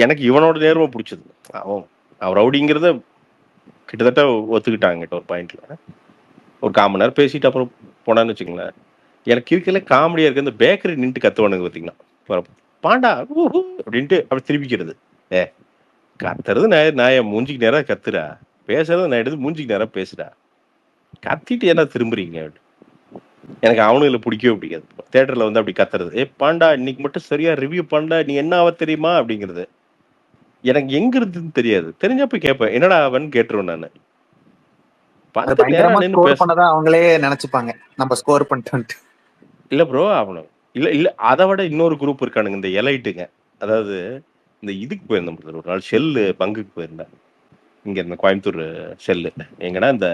Speaker 1: எனக்கு இவனோட நேர்மை பிடிச்சது. அவன் ரவுடிங்கிறத கிட்டத்தட்ட ஒத்துக்கிட்டாங்க ஒரு பாயிண்ட்ல. ஒரு 1/4 மணி நேரம் பேசிட்டு அப்புறம் போனான்னு வச்சுக்கங்களேன். எனக்கு இருக்கல காமெடியா இருக்கு. இந்த பேக்கரி நின்று கத்துவானுங்க பார்த்தீங்கன்னா, பாண்டா அப்படின்ட்டு அப்படி திருப்பிக்கிறது. கத்துறது நான் மூஞ்சிக்கு நேரம் கத்துறா, பேசுறது நான் எடுத்து மூஞ்சிக்கு நேரம் பேசுறா, கத்திட்டு ஏன்னா திரும்புறீங்க. எனக்கு அவனுங்களை பிடிக்கவே பிடிக்காது. தியேட்டர்ல வந்து அப்படி கத்துறது, பாண்டா இன்னைக்கு மட்டும் சரியா ரிவ்யூ பண்ணா நீ என்ன ஆவ தெரியுமா அப்படிங்கிறது. எனக்கு எங்க இருக்குன்னு தெரியாது. தெரிஞ்சா போய் கேட்பேன். என்னடா அவன் கேட்டுருவேன் நானு.
Speaker 4: அது
Speaker 1: வந்து நேரா
Speaker 4: பயங்கரமா
Speaker 1: நின்னு
Speaker 4: ஸ்கோர்
Speaker 1: பேச
Speaker 4: பண்ணதா அவங்களே நினைச்சுப்பாங்க நம்ம ஸ்கோர் பண்ணிட்டோம்ட்டு.
Speaker 1: இல்ல ப்ரோ அவனு இல்ல அதை விட இன்னொரு குரூப் இருக்கானுங்க இந்த எலைட்டுங்க. அதாவது இந்த இதுக்கு போயிருந்தேன் brother. ஒரு நாள் ஷெல்லு பங்குக்கு போயிருந்தேன். இங்க இந்த கோயம்புத்தூர் ஷெல்லு எங்கன்னா இந்த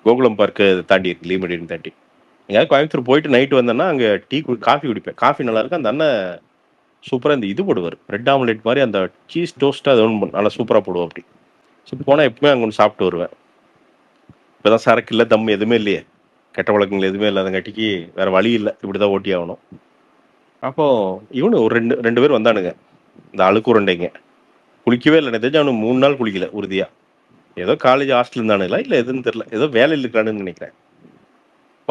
Speaker 1: கோகுலம் பார்க்கு தாண்டி இருக்கு லீமடின்னு தாண்டி. எங்கேயாவது கோயம்புத்தூர் போயிட்டு நைட்டு வந்தேன்னா அங்கே காஃபி குடிப்பேன். காஃபி நல்லா இருக்கு. அந்த அண்ணன் சூப்பராக இந்த இது போடுவார், பிரெட் ஆம்லெட் மாதிரி அந்த சீஸ் டோஸ்ட்டாக அது ஒன்று நல்லா சூப்பராக போடுவோம். அப்படி ஸோ போனால் எப்பவுமே அங்கே ஒன்று சாப்பிட்டு வருவேன். இப்போதான் சரக்கு இல்லை, தம் எதுவுமே இல்லையே, கெட்ட வழக்கங்கள் எதுவுமே இல்லாதங்காட்டிக்கு வேற வழி இல்லை, இப்படி தான் ஓட்டி ஆகணும். அப்போ இவனு ஒரு ரெண்டு பேர் வந்தானுங்க, இந்த அழுக்கு உருண்டைங்க. குளிக்கவே இல்லை, எனக்கு தெரிஞ்சு அவனுக்கு 3 நாள் குளிக்கல உறுதியா. ஏதோ காலேஜ் ஹாஸ்டல் இருந்தானுங்களா இல்லை எதுன்னு தெரியல, ஏதோ வேலையில் இருக்கானுன்னு நினைக்கிறேன்.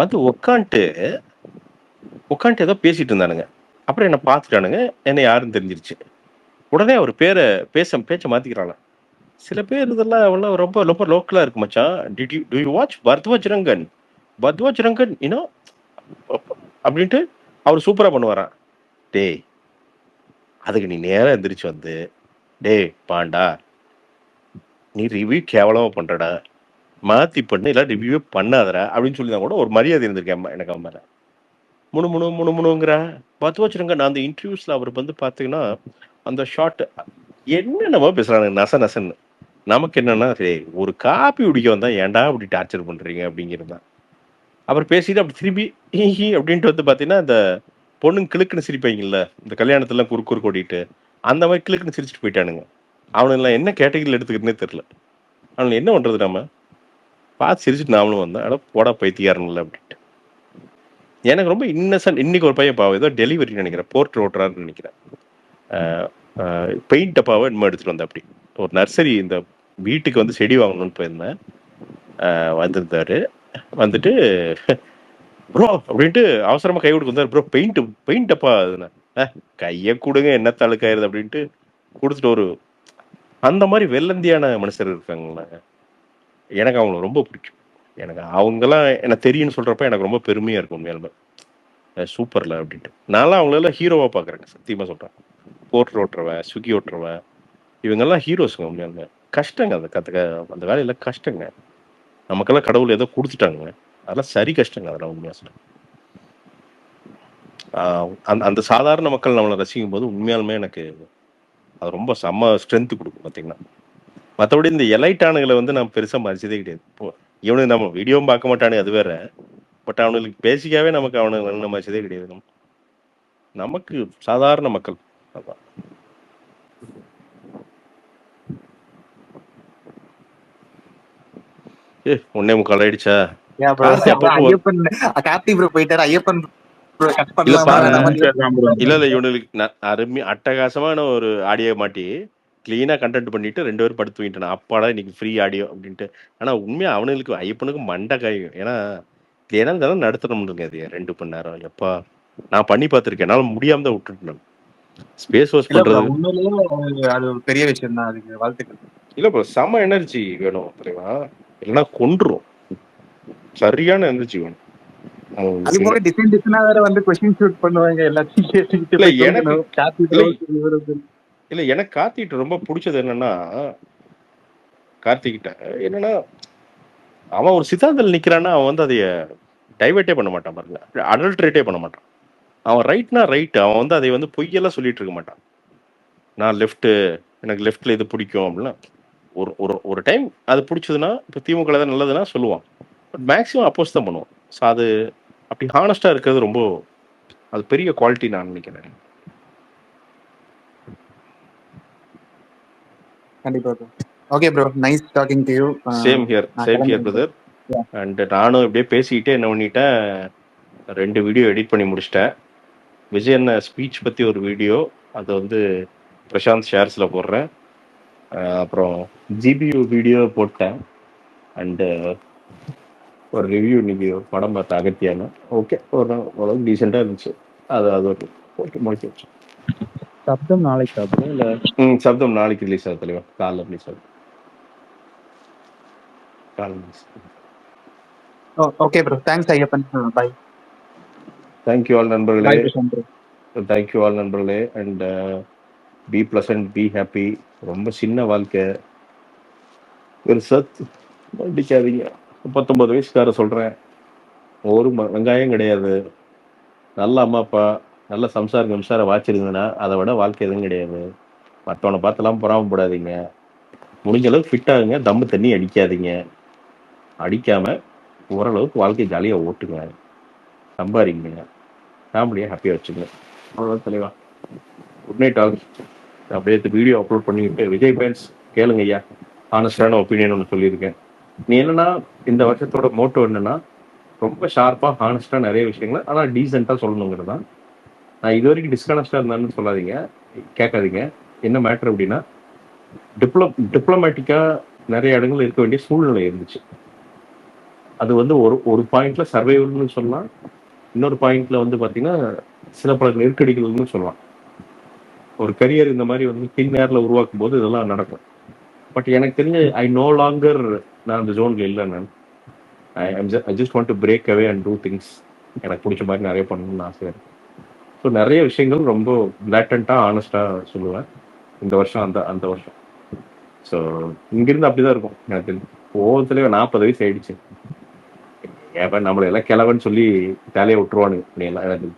Speaker 1: வந்து உட்காந்துட்டு ஏதோ பேசிட்டு இருந்தானுங்க. அப்புறம் என்ன பார்த்துட்டானுங்க, என்ன யாருன்னு தெரிஞ்சிருச்சு. உடனே அவர் பேச்சை மாத்திக்கிறாங்க. சில பேர் இதெல்லாம் அவ்வளோ ரொம்ப ரொம்ப லோக்கலா இருக்கு மச்சான். Do you watch Bhardwaj Rangan you know அப்படின்ட்டு அவர் சூப்பரா பண்ணுவாராம். டேய் அதுக்கு நீ நேரா எந்திரிச்சு வந்து, டேய் பாண்டா நீ ரிவ்யூ கேவலமா பண்றடா, மாத்தி பண்ணு, இல்லை ரிவ்யூ பண்ணாதடா அப்படின்னு சொல்லி தான் கூட ஒரு மரியாதை இருந்திருக்கேன் எனக்கு அவன் மேல. முணுமுணுங்கிற பத்வாஜ் ரங்கன் அந்த இன்டர்வியூஸ்ல அவர் வந்து பாத்தீங்கன்னா அந்த ஷார்ட் என்னென்னமோ பேசுறாங்க நசன்னு. நமக்கு என்னன்னா சரி ஒரு காப்பி குடிக்க வந்தா ஏன்டா அப்படி டார்ச்சர் பண்றீங்க அப்படிங்கிறது தான். அவர் பேசிட்டு அப்படி திருப்பி ஹி அப்படின்ட்டு வந்து பாத்தீங்கன்னா இந்த பொண்ணுங்க கிளுக்குன்னு சிரிப்பாங்கல்ல, இந்த கல்யாணத்துல குறுக்கு ஓடிட்டு அந்த மாதிரி கிளுக்குன்னு சிரிச்சுட்டு போயிட்டானுங்க. அவனுங்களாம் என்ன கேட்டகரியில் எடுத்துக்கிட்டுனே தெரியல. அவனுக்கு என்ன பண்றது, நம்ம பார்த்து சிரிச்சுட்டு நாமளும் வந்தேன், அட போடா பைத்தியாரன்ல அப்படின்ட்டு. எனக்கு ரொம்ப இன்னசென்ட். இன்னைக்கு ஒரு பையன் பாவம் ஏதோ டெலிவரி நினைக்கிறேன், போர்ட் ஓட்டுறாருன்னு நினைக்கிறேன், பெயிண்ட் டப்பாவை இன்னும் எடுத்துட்டு வந்தேன். அப்படி ஒரு நர்சரி இந்த வீட்டுக்கு வந்து செடி வாங்கணும்னு போயிருந்தேன். வந்திருந்தாரு, வந்துட்டு ப்ரோ அப்படின்ட்டு அவசரமா கை கொடுக்க வந்தாரு. ப்ரோ பெயிண்ட் டப்பா அதுனா கையை கொடுங்க என்ன தழுக்காயிருது அப்படின்ட்டு கொடுத்துட்டு ஒரு அந்த மாதிரி வெள்ளந்தியான மனுஷர் இருக்காங்களா, எனக்கு அவங்கள ரொம்ப பிடிக்கும். எனக்கு அவங்கெல்லாம் எனக்கு தெரியும்னு சொல்றப்ப எனக்கு ரொம்ப பெருமையா இருக்கும் உண்மையாலுமே. சூப்பர்ல அப்படின்ட்டு நான்லாம் அவங்களெல்லாம் ஹீரோவா பாக்குறேங்க, சத்தியமா சொல்றேன். போர்ட் ஓட்டுறவன், ஸ்விக்கி ஓட்டுறவன், இவங்கெல்லாம் ஹீரோஸுங்க உண்மையாலுமே. கஷ்டங்க அந்த வேலையில கஷ்டங்க. நமக்கெல்லாம் கடவுள் ஏதோ கொடுத்துட்டாங்க, அதெல்லாம் சரி கஷ்டங்க. அதெல்லாம் உண்மையா சொல்றேன். அந்த சாதாரண மக்கள் நம்மளை ரசிக்கும் போது உண்மையாலுமே எனக்கு அது ரொம்ப செம்ம ஸ்ட்ரென்த் கொடுக்கும் பார்த்தீங்கன்னா. மற்றபடி இந்த எலைட்டானுகளை வந்து நான் பெருசா மதிச்சதே கிடையாது. இப்போ இவனுக்கு நம்ம வீடியோவும் பார்க்க மாட்டானு அது வேற, பட் அவனுக்கு பேசிக்காவே நமக்கு அவனுக்கு மதிச்சதே கிடையாது. நமக்கு சாதாரண மக்கள் அதான். ஒன்னே முக்கால் ஆயிடுச்சா?
Speaker 4: ஐயப்பன் கார்த்தி ப்ரோ போயிட்டாரு. ஐயப்பன்
Speaker 1: இல்ல இவனுக்கு அருமை அட்டகாசமான ஒரு ஆடியோ மாட்டி கிளீனா கண்டென்ட் பண்ணிட்டு 2 பேரும் படுத்து தூங்கிட்டான். அப்பாடா இன்னைக்கு ஃப்ரீ ஆடியோ அப்படின்ட்டு. ஆனா உண்மையா அவனுக்கு ஐயப்பனுக்கு மண்டை காயும். ஏன்னா கிளீனா இருந்தாலும் நடத்தணும்னுங்க அது 2 மணி நேரம். எப்பா நான் பண்ணி பார்த்திருக்கேன், என்னால முடியாம தான் விட்டுட்டேன். ஸ்பேஸ் வாஷ் பண்றது
Speaker 4: அது பெரிய விஷயம் தான், அதுக்கு வாழ்த்துக்கள்.
Speaker 1: இல்ல ப்ரோ, செம எனர்ஜி வேணும் தெரியுமா, இல்லைன்னா கொன்றும். சரியான எனர்ஜி வேணும்.
Speaker 4: அது போல டிசைனா வேற வந்து क्वेश्चन ஷூட் பண்ணுவாங்க எல்லாத்தையும் கேட்டுக்கிட்டு.
Speaker 1: இல்ல எனக்கு கார்த்திகிட்ட ரொம்ப பிடிச்சது என்னன்னா, கார்த்திகிட்ட என்னன்னா அவன் ஒரு சித்தாந்தத்தில் நிக்கிறான்னா அவன் வந்து அதைய டைவர்ட்டே பண்ண மாட்டான் பாருங்க, அடல்ட்ரேட்டே பண்ண மாட்டான். அவன் ரைட்னா ரைட், அவன் வந்து அதை வந்து பொய்யெல்லாம் சொல்லிட்டு இருக்க மாட்டான். நான் லெஃப்ட், எனக்கு லெஃப்ட்ல இது பிடிக்கும் அப்படின்னா ஒரு டைம் அது பிடிச்சதுன்னா, இப்போ திமுக தான் நல்லதுன்னா சொல்லுவான், பட் மேக்ஸிமம் அப்போஸ் தான் பண்ணுவான். ஸோ அது அப்படி ஹானஸ்டா இருக்கிறது ரொம்ப அது பெரிய குவாலிட்டி நான் நினைக்கிறேன்.
Speaker 4: கண்டிப்பா. Okay bro, nice talking to you.
Speaker 1: Same here brother. And நானும் இப்படியே பேசிக்கிட்டே என்ன பண்ணிட்டேன், 2 வீடியோ எடிட் பண்ணி முடிச்சிட்டேன். விஜயன் ஸ்பீச் பத்தி ஒரு வீடியோ, அது வந்து பிரசாந்த் ஷேர்ஸ்ல போடுறேன். அப்புறம் ஜிபியூ வீடியோ போட்டேன். அண்டு ஒரு ரிவ்யூ இன்னைக்கு படம் பார்த்த அகத்தியான ஓகே ஒரு டீசெண்டாக இருந்துச்சு. அது ஒரு போட்டு முடிச்சு வச்சு.
Speaker 3: சப்தம் நாளைக்கு சாப்பிடும் இல்லை?
Speaker 1: சப்தம் நாளைக்கு ரிலீஸ் ஆகுது தலைவா, காலைல ரிலீஸ் ஆகுது.
Speaker 4: Okay bro, thanks Ayyappan. Bye.
Speaker 1: Thank you all நண்பர்களே. தேங்க்யூ ஆல் நண்பர்களே. And be pleasant, be happy. ரொம்ப சின்ன வாழ்க்கை, பெருசா அடிக்காதீங்க. 19 வயசுக்கார சொல்கிறேன், ஒரு வெங்காயம் கிடையாது. நல்ல அம்மா அப்பா, நல்ல சம்சாரம் வாச்சிருந்ததுன்னா அதை விட வாழ்க்கை எதுவும் கிடையாது. மற்றவனை பார்த்துலாம் பொறாமப்படாதீங்க. முடிஞ்ச அளவுக்கு ஃபிட் ஆகுங்க, தம்மு தண்ணி அடிக்காதீங்க. அடிக்காம ஓரளவுக்கு வாழ்க்கை ஜாலியாக ஓட்டுங்க, சம்பாதிங்க, ஃபேமிலியை ஹாப்பியாக வச்சுங்க. அவ்வளோதான் தலைவா. Good night all. அப்படியே வீடியோ அப்லோட் பண்ணிக்கிட்டு விஜய் ஃபேன்ஸ் கேளுங்க ஐயா, ஹானஸ்டான ஒப்பீனியன் ஒன்று சொல்லியிருக்கேன். நீ என்னன்னா இந்த வருஷத்தோட மோட்டோ என்னன்னா ரொம்ப ஷார்ப்பாக ஹானஸ்டாக நிறைய விஷயங்களை ஆனால் டீசெண்டாக சொல்லணுங்கிறது தான். நான் இது வரைக்கும் டிஸ்கனஸ்டாக இருந்தான்னு சொல்லாதீங்க, கேட்காதீங்க. என்ன மேட்ரு அப்படின்னா டிப்ளமேட்டிக்காக நிறைய இடங்கள் இருக்க வேண்டிய சூழ்நிலை இருந்துச்சு. அது வந்து ஒரு பாயிண்ட்ல சர்வைவல்னு சொல்லலாம், இன்னொரு பாயிண்ட்ல வந்து பார்த்தீங்கன்னா சில பல நெருக்கடிகள்னு சொல்லலாம். ஒரு கரியர் இந்த மாதிரி வந்து பின் நேரில் உருவாக்கும் போது இதெல்லாம் நடக்கும். பட் எனக்கு தெரிஞ்ச ஐ நோ லாங்கர் நான் அந்த ஜோன்ல இல்லை. நான் I just want to break away and do things. எனக்கு பிடிச்ச மாதிரி நிறைய பண்ணணும்னு ஆசையாக இருக்கு. ஸோ நிறைய விஷயங்கள் ரொம்ப பிளாட்டண்ட்டாக ஆனஸ்டாக சொல்லுவேன் இந்த வருஷம், அந்த வருஷம். ஸோ இங்கிருந்து அப்படிதான் இருக்கும். எனக்கு தெரிஞ்சு ஒவ்வொருத்தலையும் 40 வயசு ஆயிடுச்சு, ஏன் நம்மளை எல்லாம் கிழவன்னு சொல்லி தலையை விட்டுருவானுங்க. நீ எல்லாம் எனக்கு